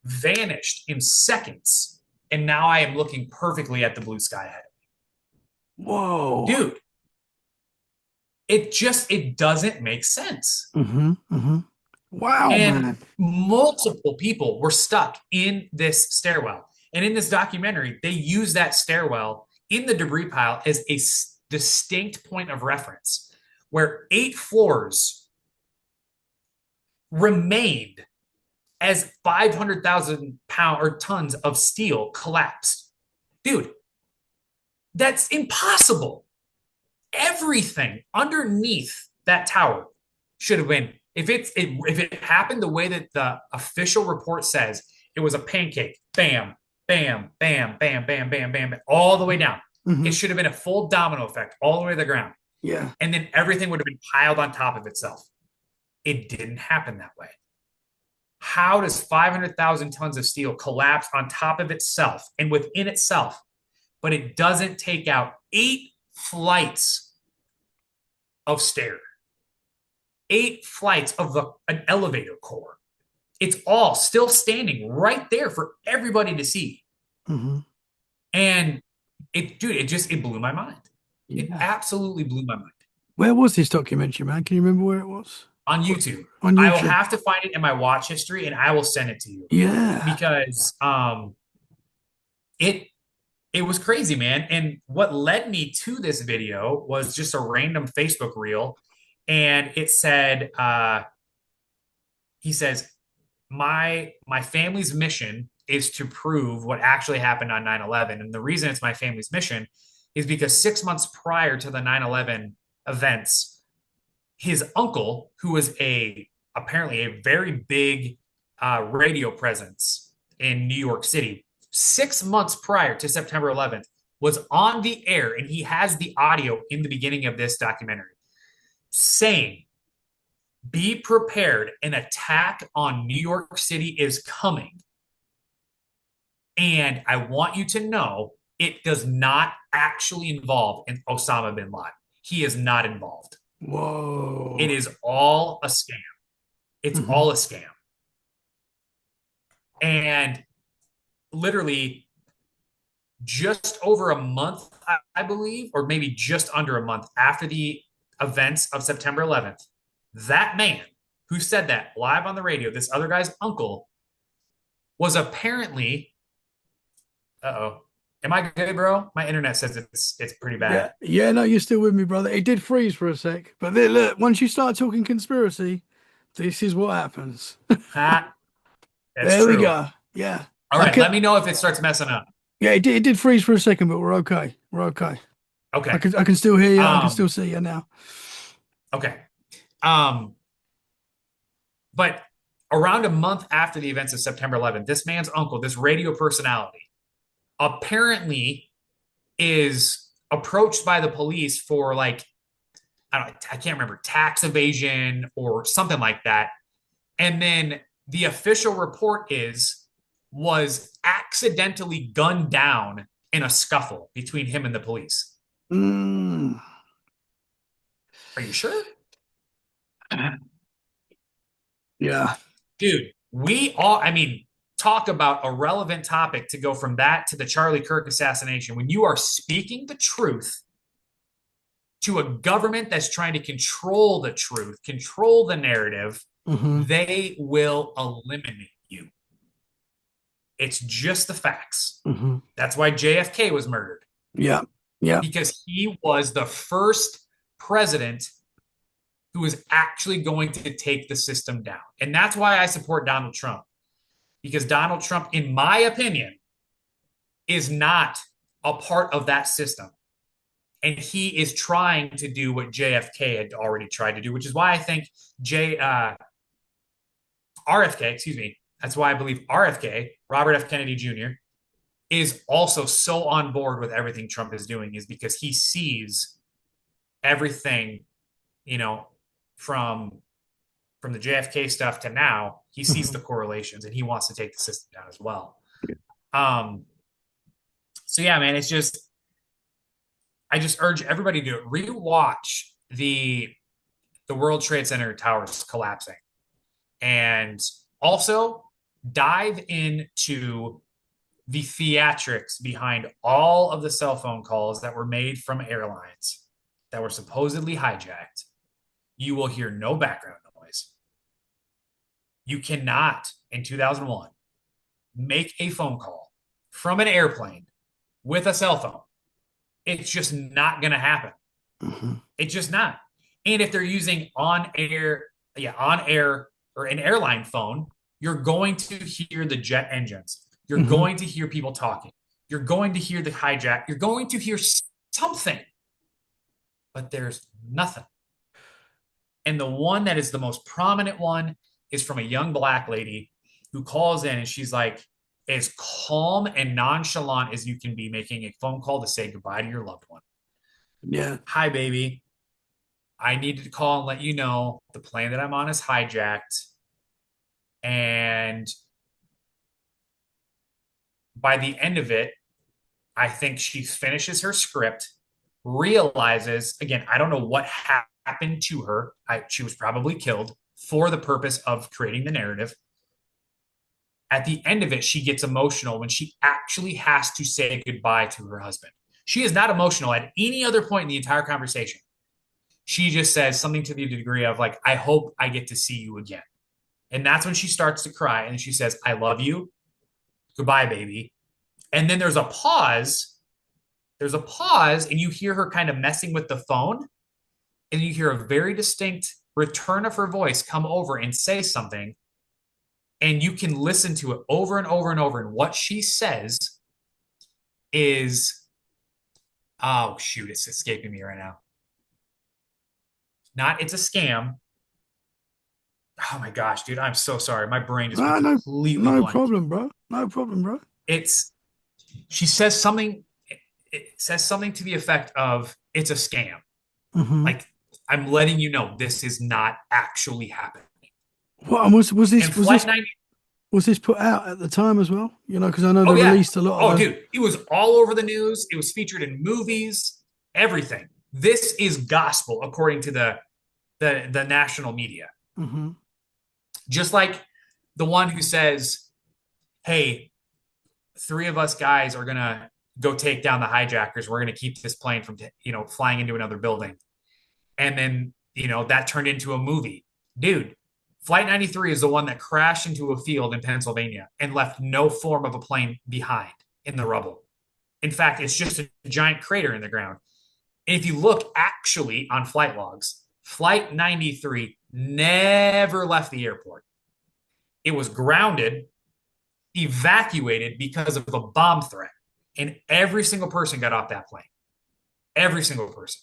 vanished in seconds. And now I am looking perfectly at the blue sky ahead. Whoa. Dude, it doesn't make sense. Mm-hmm. Mm-hmm. Wow, And man. multiple people were stuck in this stairwell. And in this documentary, they use that stairwell in the debris pile as a distinct point of reference where 8 floors remained as 500,000 pound or tons of steel collapsed. Dude, that's impossible. Everything underneath that tower should have been, if it happened the way that the official report says, it was a pancake, bam, bam, bam, bam, bam, bam, bam, bam, all the way down. Mm-hmm. It should have been a full domino effect all the way to the ground. Yeah. And then everything would have been piled on top of itself. It didn't happen that way. How does 500,000 tons of steel collapse on top of itself and within itself, but it doesn't take out 8 flights of stair, 8 flights of an elevator core? It's all still standing right there for everybody to see. Mm-hmm. And it blew my mind. It Yeah. absolutely blew my mind. Where was this documentary, man? Can you remember where it was? On YouTube. On I will YouTube. have to find it in my watch history and I will send it to you Yeah. because it it was crazy, man. And what led me to this video was just a random Facebook reel. And it said, he says, my family's mission is to prove what actually happened on 9/11. And the reason it's my family's mission is because 6 months prior to the 9/11 events, his uncle, who was apparently a very big radio presence in New York City, 6 months prior to September 11th, was on the air, and he has the audio in the beginning of this documentary saying, be prepared, an attack on New York City is coming. And I want you to know it does not actually involve Osama bin Laden. He is not involved. Whoa. It is all a scam. It's Mm-hmm. all a scam. And literally just over a month, I believe, or maybe just under a month after the events of September 11th, that man who said that live on the radio, this other guy's uncle, was apparently, uh-oh, am I good, bro? My internet says it's pretty Yeah. bad. Yeah, no, you're still with me, brother. It did freeze for a sec. But then look, once you start talking conspiracy, this is what happens. Ha, that's There we true. go. Yeah. All I right, can let me know if it starts messing up. Yeah, it did freeze for a second, but we're okay. We're okay. Okay. I can still hear you. I can Um, still see you now. okay. Um, but around a month after the events of September 11th, this man's uncle, this radio personality, apparently is approached by the police for I can't remember, tax evasion or something like that. And then the official report was accidentally gunned down in a scuffle between him and the police. Mm. Are you sure? Yeah. Dude, talk about a relevant topic to go from that to the Charlie Kirk assassination. When you are speaking the truth to a government that's trying to control the truth, control the narrative, Mm-hmm. they will eliminate you. It's just the facts. Mm-hmm. That's why JFK was murdered. Yeah. Yeah. Because he was the first president who was actually going to take the system down. And that's why I support Donald Trump. because Donald Trump, in my opinion, is not a part of that system. And he is trying to do what JFK had already tried to do, which is why I think RFK, excuse me, that's why I believe RFK, Robert F. Kennedy Jr., is also so on board with everything Trump is doing, is because he sees everything, you know, from the JFK stuff to now, he sees Mhm. the correlations and he wants to take the system down as well. Um, so yeah, man, it's just I just urge everybody to rewatch the World Trade Center towers collapsing, and also dive into the theatrics behind all of the cell phone calls that were made from airlines that were supposedly hijacked. You will hear no background noise. You cannot, in 2001, make a phone call from an airplane with a cell phone. It's just not going to happen. Mhm. It's just not. And if they're using on air or an airline phone, you're going to hear the jet engines. You're Mhm. going to hear people talking. You're going to hear the hijack. You're going to hear something, but there's nothing. And the one that is the most prominent one is from a young black lady who calls in and she's like, as calm and nonchalant as you can be making a phone call to say goodbye to your loved one. Yeah. Hi, baby. I needed to call and let you know the plane that I'm on is hijacked. And by the end of it, I think she finishes her script, realizes, again, I don't know what happened to her. She was probably killed for the purpose of creating the narrative. At the end of it, she gets emotional when she actually has to say goodbye to her husband. She is not emotional at any other point in the entire conversation. She just says something to the degree of, like, I hope I get to see you again. And that's when she starts to cry and she says, I love you. Goodbye, baby. And then there's a pause. There's a pause, and you hear her kind of messing with the phone. And you hear a very distinct return of her voice come over and say something. And you can listen to it over and over and over. And what she says is, oh, shoot, it's escaping me right now. Not, it's a scam. Oh my gosh, dude, I'm so sorry. My brain just went Ah, no, completely no blank. problem, bro. No problem, bro. It's she says something, it says something to the effect of, it's a scam. Hmm. Like, I'm letting you know this is not actually happening. What and was And this Flight 90, was this put out at the time as well? You know, because I know they oh yeah. released a lot of Oh, the. dude, it was all over the news. It was featured in movies, everything. This is gospel according to the national media. Hmm. Just like the one who says, "Hey, three of us guys are gonna go take down the hijackers. We're gonna keep this plane from flying into another building." And then that turned into a movie. Dude, Flight 93 is the one that crashed into a field in Pennsylvania and left no form of a plane behind in the rubble. In fact, it's just a giant crater in the ground. And if you look actually on flight logs, Flight 93 never left the airport. It was grounded, evacuated because of a bomb threat. And every single person got off that plane. Every single person.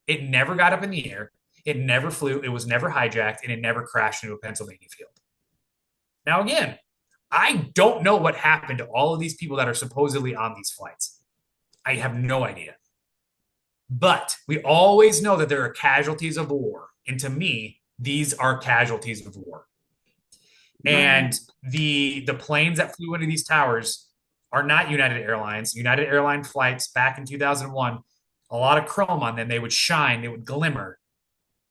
It never got up in the air. It never flew. It was never hijacked, and it never crashed into a Pennsylvania field. Now, again, I don't know what happened to all of these people that are supposedly on these flights. I have no idea. But we always know that there are casualties of war. And to me, these are casualties of war. No. And the planes that flew into these towers are not United Airlines. United Airline flights back in 2001, a lot of chrome on them. They would shine, they would glimmer.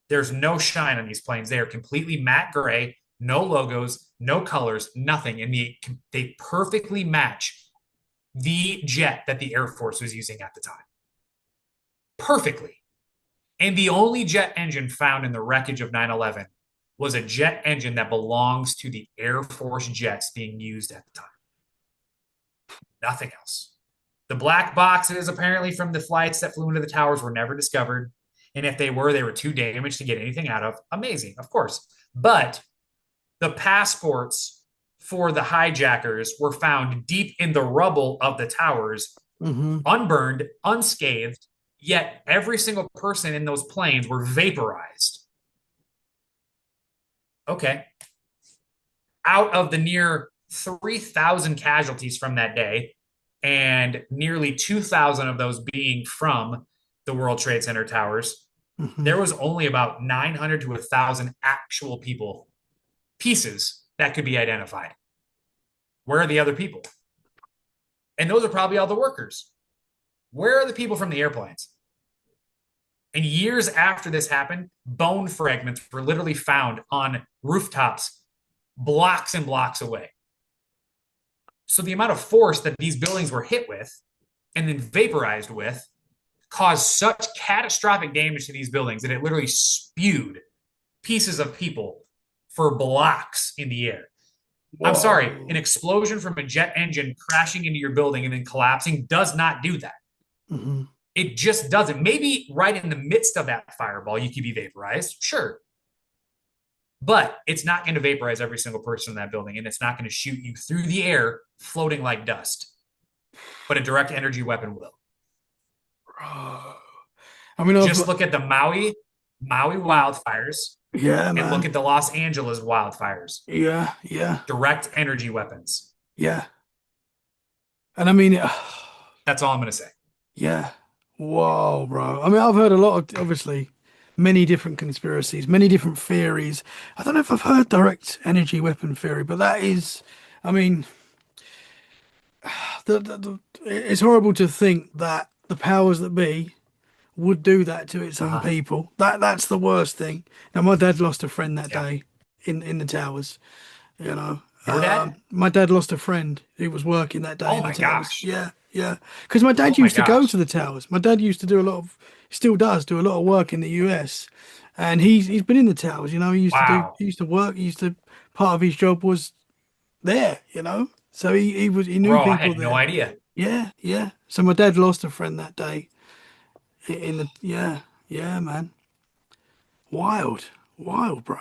There's no shine on these planes. They are completely matte gray, no logos, no colors, nothing. And they perfectly match the jet that the Air Force was using at the time. Perfectly. And the only jet engine found in the wreckage of 9/11 was a jet engine that belongs to the Air Force jets being used at the time. Nothing else. The black boxes, apparently from the flights that flew into the towers, were never discovered. And if they were too damaged to get anything out of. Amazing, of course. But the passports for the hijackers were found deep in the rubble of the towers, Mm-hmm. unburned, unscathed, yet every single person in those planes were vaporized. Okay. Out of the near 3,000 casualties from that day, and nearly 2,000 of those being from the World Trade Center towers, Mm-hmm. there was only about 900 to 1,000 actual people, pieces that could be identified. Where are the other people? And those are probably all the workers. Where are the people from the airplanes? And years after this happened, bone fragments were literally found on rooftops blocks and blocks away. So the amount of force that these buildings were hit with and then vaporized with caused such catastrophic damage to these buildings that it literally spewed pieces of people for blocks in the air. I'm sorry, an Whoa. explosion from a jet engine crashing into your building and then collapsing does not do that. Mm-hmm. It just doesn't. Maybe right in the midst of that fireball, you could be vaporized. Sure. But it's not going to vaporize every single person in that building, and it's not going to shoot you through the air floating like dust. But a direct energy weapon will. Bro. I mean, Just look at the Maui wildfires yeah, and look man. at the Los Angeles wildfires. Yeah, yeah, Direct energy weapons. yeah. And I mean, That's all I'm going to say. yeah. Whoa, bro. I mean, I've heard a lot of, obviously, many different conspiracies, many different theories. I don't know if I've heard direct energy weapon theory, but that is, I mean, it's horrible to think that the powers that be would do that to its own Uh-huh. people. That's the worst thing. Now, my dad lost a friend that Yeah. day in the towers. You know, Your dad? my dad lost a friend who was working that day Oh in the my towers. gosh. Yeah, yeah. Because my Oh dad my used to go gosh. to the towers. My dad used to do a lot of, still does do a lot of work in the US, and he's been in the towers. You know, Wow. he used to work. He used to part of his job was there. You know, so he knew Bro, I people had no there. idea. Yeah, yeah. So my dad lost a friend that day in the yeah, yeah, man. Wild, wild, bro.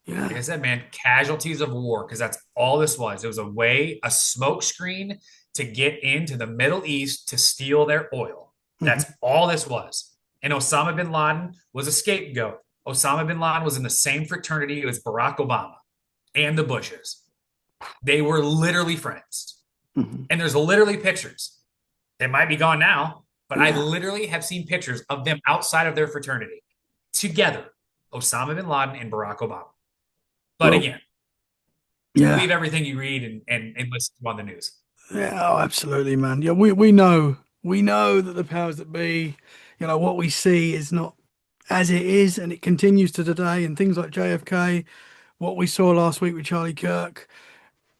Like Yeah. I said, man, casualties of war, because that's all this was. It was a smoke screen to get into the Middle East to steal their oil. That's Hmm. all this was. And Osama bin Laden was a scapegoat. Osama bin Laden was in the same fraternity as Barack Obama and the Bushes. They were literally friends. Hmm. And there's literally pictures. They might be gone now, but I Yeah. literally have seen pictures of them outside of their fraternity together, Osama bin Laden and Barack Obama. But Well, again, yeah. believe everything you read and listen to on the news. Yeah, oh, absolutely, man. Yeah, we know that the powers that be, what we see is not as it is, and it continues to today. And things like JFK, what we saw last week with Charlie Kirk,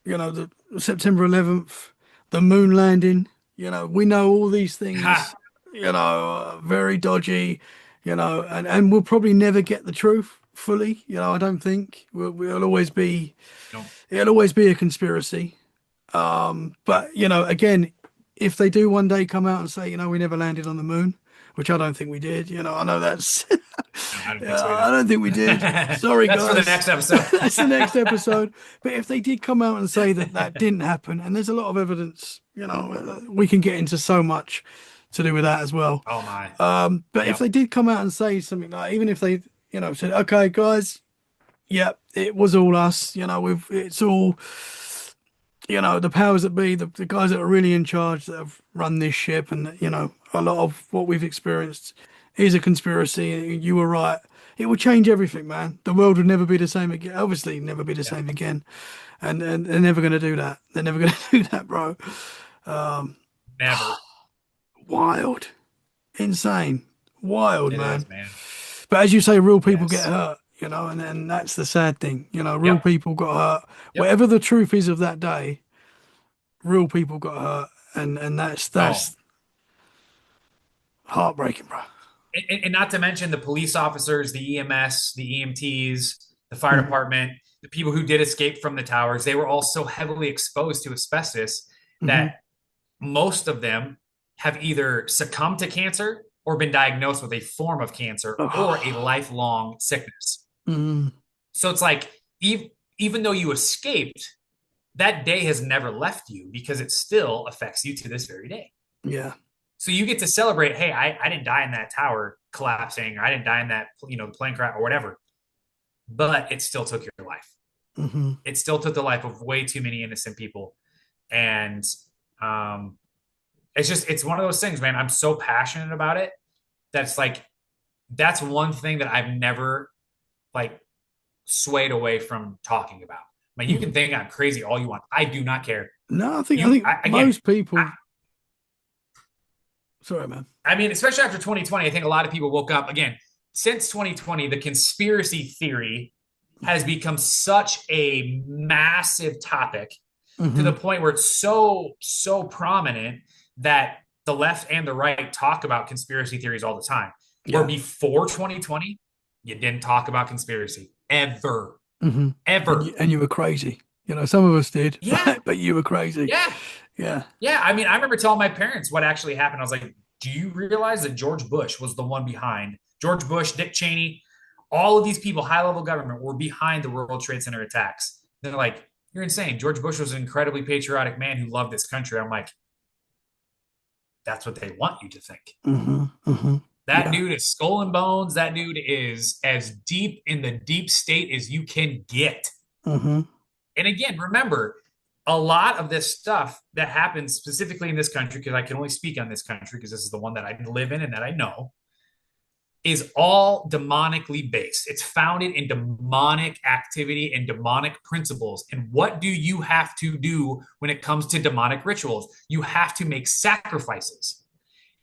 the September 11th, the moon landing. We know all these things. Ha! Very dodgy. And we'll probably never get the truth fully. I don't think we'll always be. No, It'll always be a conspiracy. But again, if they do one day come out and say, we never landed on the moon, which I don't think we did, I know that's, no, I don't think yeah, so I either. don't think we did. Sorry, That's for the guys. next episode. That's the next episode. But if they did come out and say that that didn't happen, and there's a lot of evidence, we can get into so much to do with that as well. Oh my. But if Yep. they did come out and say something like, even if they, said, okay, guys, yeah, it was all us, it's all the powers that be, the guys that are really in charge that have run this ship, and a lot of what we've experienced is a conspiracy. You were right. It would change everything, man. The world would never be the same again. Obviously, never be the Yep. same again. And they're never going to do that. They're never going to do that, bro. Never. Wild, insane, wild, It man. is, man. But as you say, real people get Yes. hurt. And that's the sad thing. Real Yep. people got hurt. Yep. Whatever the truth is of that day, real people got hurt, and that's Oh. heartbreaking, bro. And not to mention the police officers, the EMS, the EMTs, the fire Hmm. department, the people who did escape from the towers, they were all so heavily exposed to asbestos Hmm. that most of them have either succumbed to cancer or been diagnosed with a form of cancer or a Oh. lifelong sickness. Mm. So it's like, even though you escaped, that day has never left you because it still affects you to this very day. Yeah. So you get to celebrate, hey, I didn't die in that tower collapsing, or I didn't die in that, the plane crash or whatever, but it still took your life. Hmm. It still took the life of way too many innocent people. And um, it's one of those things, man. I'm so passionate about it. That's like, that's one thing that I've never like swayed away from talking about. I mean, you can think I'm crazy all you want. I do not care. No, I think Again, most people. Sorry, man. I mean, especially after 2020, I think a lot of people woke up again. Since 2020, the conspiracy theory has become such a massive topic to Hmm. the point where it's so prominent that the left and the right talk about conspiracy theories all the time. Where Yeah. before 2020, you didn't talk about conspiracy ever, Hmm. ever. And you were crazy. Some of us did, Yeah, but you were crazy. yeah, Yeah. yeah. I mean, I remember telling my parents what actually happened. I was like, "Do you realize that George Bush was the one behind George Bush, Dick Cheney, all of these people, high level government, were behind the World Trade Center attacks?" They're like, "You're insane. George Bush was an incredibly patriotic man who loved this country." I'm like, "That's what they want you to think." Hmm. Hmm. That Yeah. dude is skull and bones. That dude is as deep in the deep state as you can get. Hmm. And again, remember, a lot of this stuff that happens specifically in this country, because I can only speak on this country because this is the one that I live in and that I know, is all demonically based. It's founded in demonic activity and demonic principles. And what do you have to do when it comes to demonic rituals? You have to make sacrifices.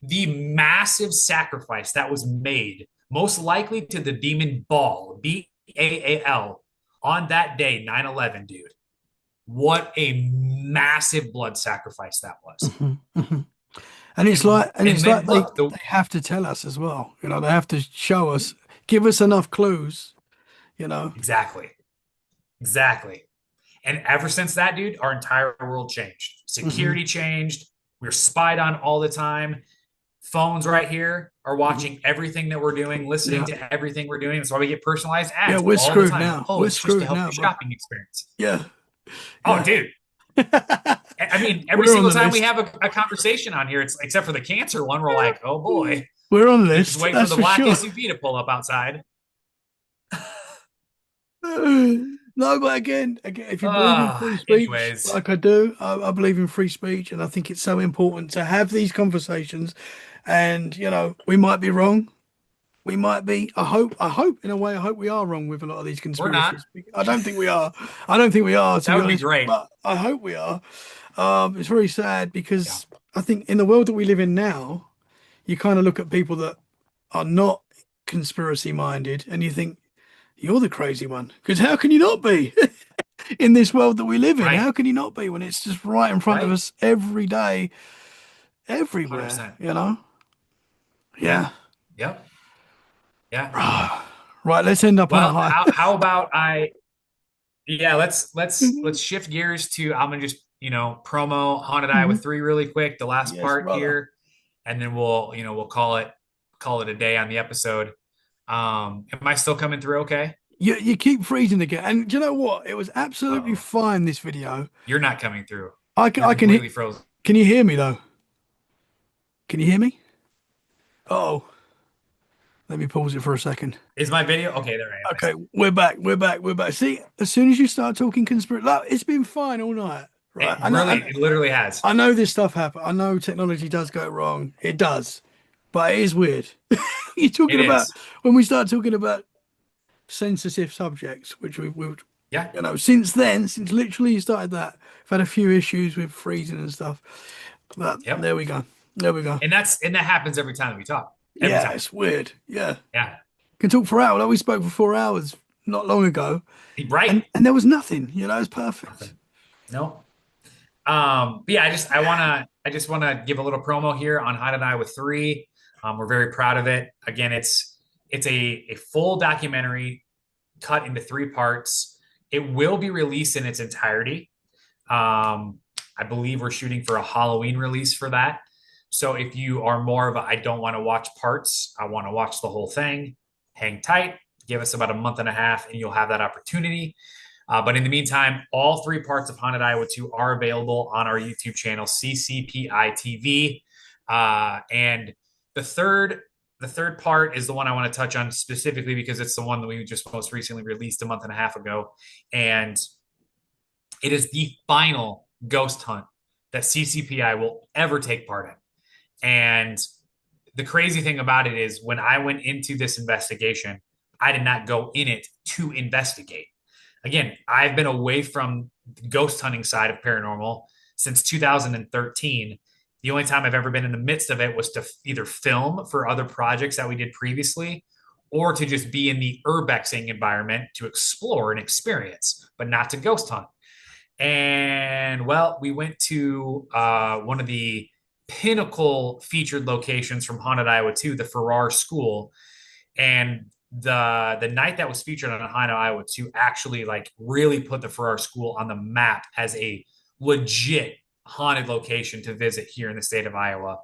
The massive sacrifice that was made, most likely to the demon Baal, Baal, on that day, 9/11, dude. What a massive blood sacrifice that was. Hmm. Hmm. And it's like, And then they look, the they have to tell us as well. They have to show us, give us enough clues. You know. exactly, exactly. And ever since that, dude, our entire world changed. Hmm. Security changed. We're spied on all the time. Phones right here are Hmm. watching everything that we're doing, listening Yeah. to everything we're doing. That's why we get personalized Yeah. ads We're all the screwed time. now. Oh, We're it's just to screwed help now, your bro. shopping experience. Yeah. Oh, Yeah. dude. I mean, every We're on single the time we list. have a conversation on here, it's except for the cancer one, we're like, oh boy, We're on the just list. wait for That's the for black sure. SUV to pull up outside. No, but again, if you believe in free speech, Anyways, like I do, I believe in free speech, and I think it's so important to have these conversations. And we might be wrong. We might be. I hope, in a way, I hope we are wrong with a lot of these we're not. conspiracies. I don't think we are. I don't think we are, to That be would be honest. great. But I hope we are. It's very sad Yeah. because I think in the world that we live in now, you kind of look at people that are not conspiracy minded, and you think you're the crazy one. Because how can you not be in this world that we live in? Right. How can you not be when it's just right in front of Right. us every day, everywhere? 100%. Yeah. Yeah. Yep. Yeah. Right. Let's end up on a Well, high. how about I yeah, let's Mhm. shift gears to I'm gonna just, promo Haunted Eye Mhm. with three really quick, the last Yes, part brother. here, and then we'll call it a day on the episode. Am I still coming through okay? You keep freezing again, and do you know what? It was absolutely Uh-oh. fine this video. You're not coming through. You're I can completely hit. frozen. Can you hear me though? Can you hear me? Oh, let me pause it for a second. Is my video? Okay, there I am. I Okay, see. we're back. We're back. We're back. See, as soon as you start talking conspiracy, look, it's been fine all night, right? It literally has. I know this stuff happens. I know technology does go wrong. It does, but it is weird. You're talking It about is. when we start talking about sensitive subjects, which we Yeah. since then, since literally you started that, I've had a few issues with freezing and stuff. But Yep. there we go. There we go. And that happens every time we talk. Every Yeah, time. it's weird. Yeah, Yeah. can talk for hours. Like we spoke for 4 hours not long ago, Right. and there was nothing. It's perfect. Nothing. No. But yeah, I just wanna give a little promo here on Hide and I with three. We're very proud of it. Again, it's a full documentary cut into three parts. It will be released in its entirety. I believe we're shooting for a Halloween release for that. So if you are more of a I don't want to watch parts, I want to watch the whole thing, hang tight, give us about a month and a half, and you'll have that opportunity. But in the meantime, all three parts of Haunted Iowa 2 are available on our YouTube channel, CCPI TV. And the third the third part is the one I want to touch on specifically because it's the one that we just most recently released a month and a half ago. And it is the final ghost hunt that CCPI will ever take part in. And the crazy thing about it is when I went into this investigation, I did not go in it to investigate. Again, I've been away from the ghost hunting side of paranormal since 2013. The only time I've ever been in the midst of it was to either film for other projects that we did previously or to just be in the urbexing environment to explore and experience, but not to ghost hunt. And well, we went to one of the pinnacle featured locations from Haunted Iowa 2, the Farrar School. And the night that was featured on Haunted Iowa 2 actually like really put the Farrar School on the map as a legit haunted location to visit here in the state of Iowa.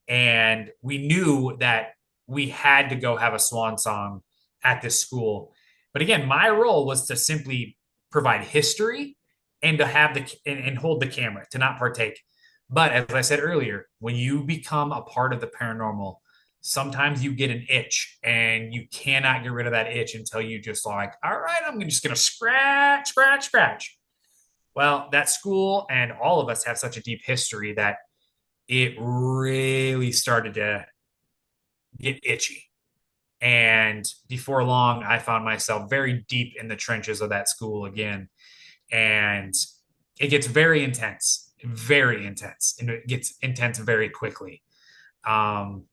And we knew that we had to go have a swan song at this school. But again, my role was to simply provide history and to have and hold the camera, to not partake. But as I said earlier, when you become a part of the paranormal, sometimes you get an itch and you cannot get rid of that itch until you just like, all right, I'm just going to scratch, scratch, scratch. Well, that school and all of us have such a deep history that it really started to get itchy. And before long, I found myself very deep in the trenches of that school again. And it gets very intense, and it gets intense very quickly. Um,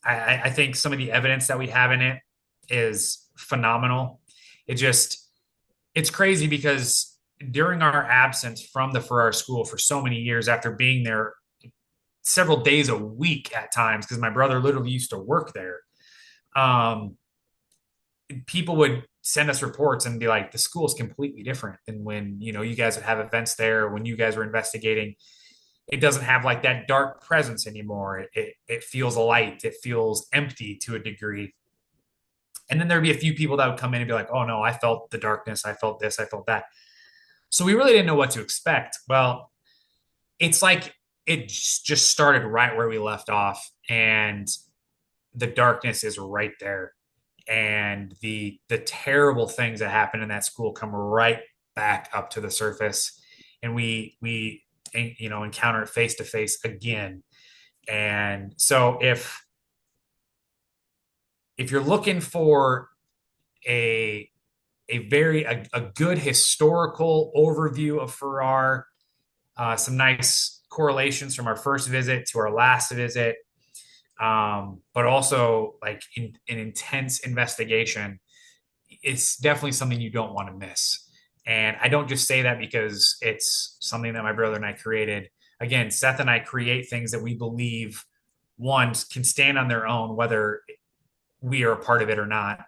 I think some of the evidence that we have in it is phenomenal. It's crazy because during our absence from the Farrar School for so many years, after being there several days a week at times, because my brother literally used to work there, um, people would send us reports and be like, the school is completely different than when, you guys would have events there, when you guys were investigating. It doesn't have like that dark presence anymore. It feels light. It feels empty to a degree. And then there'd be a few people that would come in and be like, oh no, I felt the darkness. I felt this. I felt that. So we really didn't know what to expect. Well, it's like it just started right where we left off. And the darkness is right there. And the terrible things that happen in that school come right back up to the surface. And we encounter it face to face again. And so if you're looking for a a good historical overview of Farrar, some nice correlations from our first visit to our last visit, but also like an intense investigation, it's definitely something you don't want to miss. And I don't just say that because it's something that my brother and I created. Again, Seth and I create things that we believe, one, can stand on their own, whether we are a part of it or not,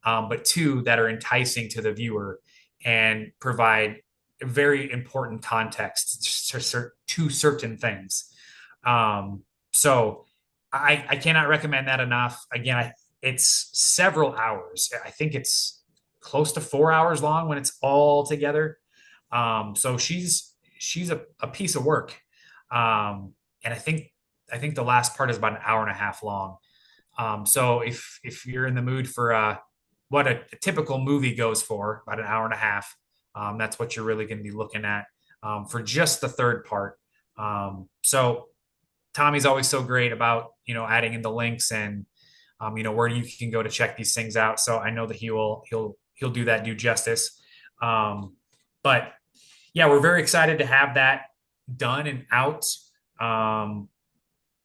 but two, that are enticing to the viewer and provide very important context to certain things. So I cannot recommend that enough. Again, it's several hours. I think it's close to 4 hours long when it's all together. So she's a piece of work. And I think the last part is about an hour and a half long. So if you're in the mood for what a typical movie goes for, about an hour and a half, that's what you're really going to be looking at for just the third part. So Tommy's always so great about adding in the links and where you can go to check these things out. So I know that he'll do that due justice. But yeah, we're very excited to have that done and out.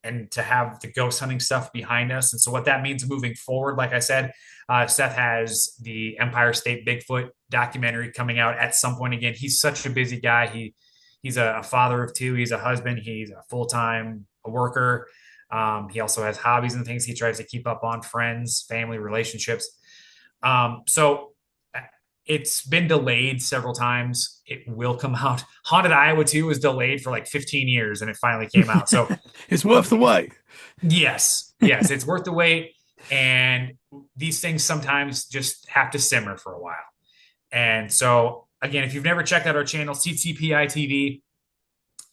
And to have the ghost hunting stuff behind us. And so what that means moving forward, like I said, Seth has the Empire State Bigfoot documentary coming out at some point. Again, he's such a busy guy. He's a father of two. He's a husband. He's a full-time worker. He also has hobbies and things he tries to keep up on, friends, family, relationships. So it's been delayed several times. It will come out. Haunted Iowa 2 was delayed for like 15 years and it finally came out. So It's worth the wait. yes, it's worth the wait. And these things sometimes just have to simmer for a while. And so again, if you've never checked out our channel, CTPI TV,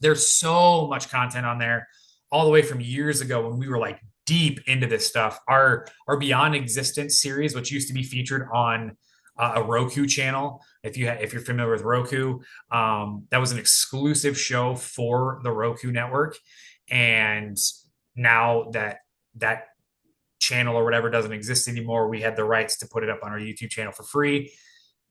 there's so much content on there, all the way from years ago when we were like deep into this stuff. Our Beyond Existence series, which used to be featured on a Roku channel. If you're familiar with Roku, that was an exclusive show for the Roku network. And now that channel or whatever doesn't exist anymore, we had the rights to put it up on our YouTube channel for free.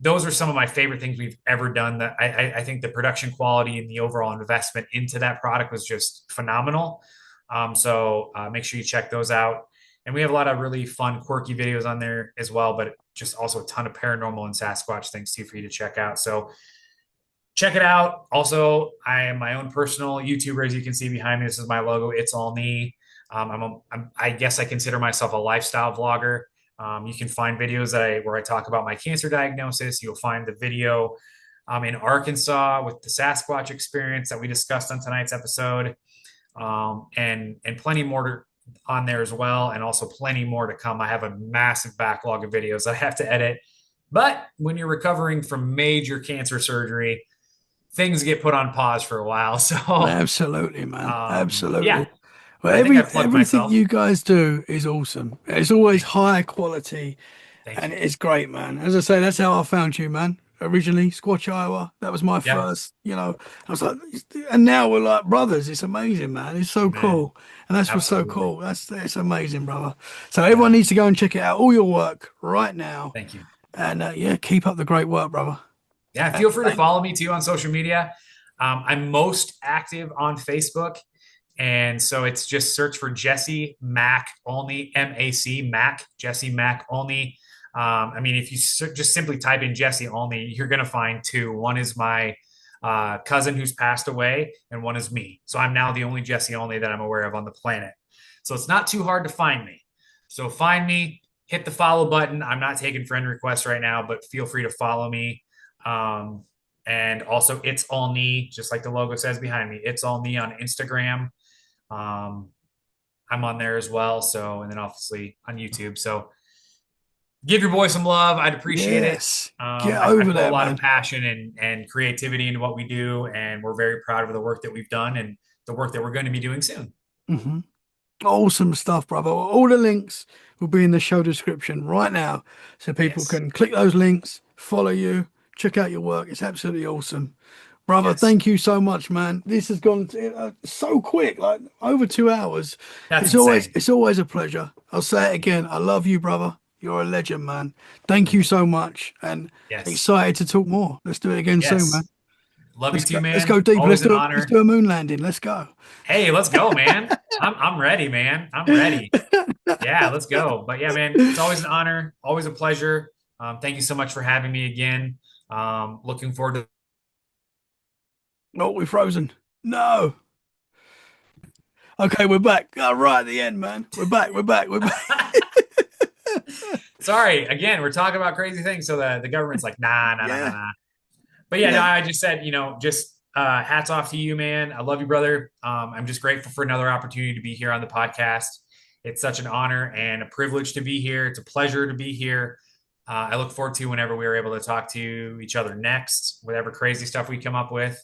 Those are some of my favorite things we've ever done. That I think the production quality and the overall investment into that product was just phenomenal. So make sure you check those out. And we have a lot of really fun, quirky videos on there as well, but just also a ton of paranormal and Sasquatch things too for you to check out. So check it out. Also, I am my own personal YouTuber, as you can see behind me. This is my logo. It's all me. I guess I consider myself a lifestyle vlogger. You can find videos where I talk about my cancer diagnosis. You'll find the video in Arkansas with the Sasquatch experience that we discussed on tonight's episode, and plenty more on there as well, and also plenty more to come. I have a massive backlog of videos that I have to edit. But when you're recovering from major cancer surgery, things get put on pause for a while. So, Absolutely, man. yeah, Absolutely. Well, but I think I plugged everything myself. you guys do is awesome. It's always Thank you. high quality Thank and you. it's great, man. As I say, that's how I found you, man. Originally, Squatch, Iowa. That was my Yeah, first, I was like, and now we're like brothers. It's amazing, man. It's so man. cool. And that's what's so Absolutely. cool. It's amazing, brother. So everyone Yeah. needs to go and check it out. All your work right now. Thank you. And yeah, keep up the great work, brother. Yeah. Feel free to Thank follow me too on social media. I'm most active on Facebook. And so it's just search for Jesse Mac only, MAC, Mac, Jesse Mac only. I mean, if you just simply type in Jesse only, you're going to find two. One is my cousin who's passed away, and one is me. So I'm now the only Jesse only that I'm aware of on the planet. So it's not too hard to find me. So find me, hit the follow button. I'm not taking friend requests right now, but feel free to follow me. Um, and also, it's all me, just like the logo says behind me. It's all me on Instagram. Um, I'm on there as well. So, and then obviously on YouTube. So give your boy some love. I'd appreciate it. Yes. Get I over put a there, lot of man. passion and creativity into what we do, and we're very proud of the work that we've done and the work that we're going to be doing soon. Hmm. Awesome stuff, brother. All the links will be in the show description right now. So people Yes. can click those links, follow you, check out your work. It's absolutely awesome. Brother, Yes. thank you so much, man. This has gone so quick, like over 2 hours. That's insane. It's always a pleasure. I'll say it again. I love you, brother. You're a legend, man. Thank you Thank you. so much, and Yes. excited to talk more. Let's do it again soon, man. Yes. Love you too, Let's go man. deeper. Always an Let's honor. do a moon landing. Let's go. Hey, let's go, man. I'm ready, man. I'm ready. Yeah, let's go. But yeah, man, it's always an honor, always a pleasure. Thank you so much for having me again. Looking forward to Oh, we're frozen. No. Okay, we're back. Oh, right at the end, man. We're back. We're back. We're back. Sorry, again, we're talking about crazy things. So the government's like, nah, nah, nah, nah, Yeah. nah. But yeah, no, Yeah. I just said, just hats off to you, man. I love you, brother. I'm just grateful for another opportunity to be here on the podcast. It's such an honor and a privilege to be here. It's a pleasure to be here. I look forward to whenever we are able to talk to each other next, whatever crazy stuff we come up with.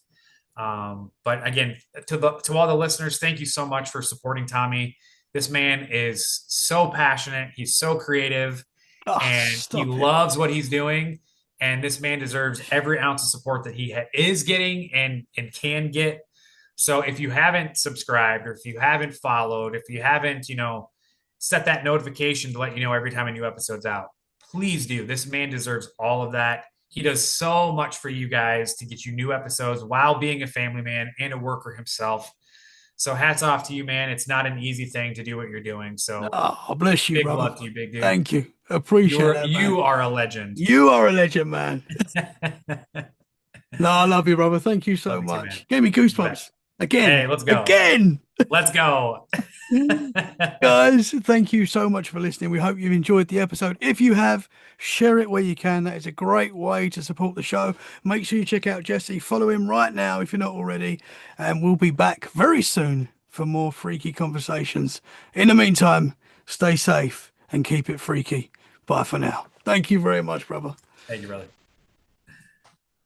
But again, to all the listeners, thank you so much for supporting Tommy. This man is so passionate. He's so creative Oh, and he stop it. loves what he's doing. And this man deserves every ounce of support that he is getting and can get. So if you haven't subscribed or if you haven't followed, if you haven't, set that notification to let you know every time a new episode's out, please do. This man deserves all of that. He does so much for you guys to get you new episodes while being a family man and a worker himself. So hats off to you, man. It's not an easy thing to do what you're doing. So Oh, bless you, big brother. love to you, big dude. Thank you. Appreciate You're that, man. you are a legend. You are a legend, man. No, I love you, brother. Thank you so Love you too, man. much. Gave me You bet. goosebumps. Again. Hey, let's go. Again. Let's go. Guys, thank you so much for listening. We hope you've enjoyed the episode. If you have, share it where you can. That is a great way to support the show. Make sure you check out Jesse. Follow him right now if you're not already. And we'll be back very soon for more freaky conversations. In the meantime, stay safe and keep it freaky. Bye for now. Thank you very much, brother. Thank you, brother.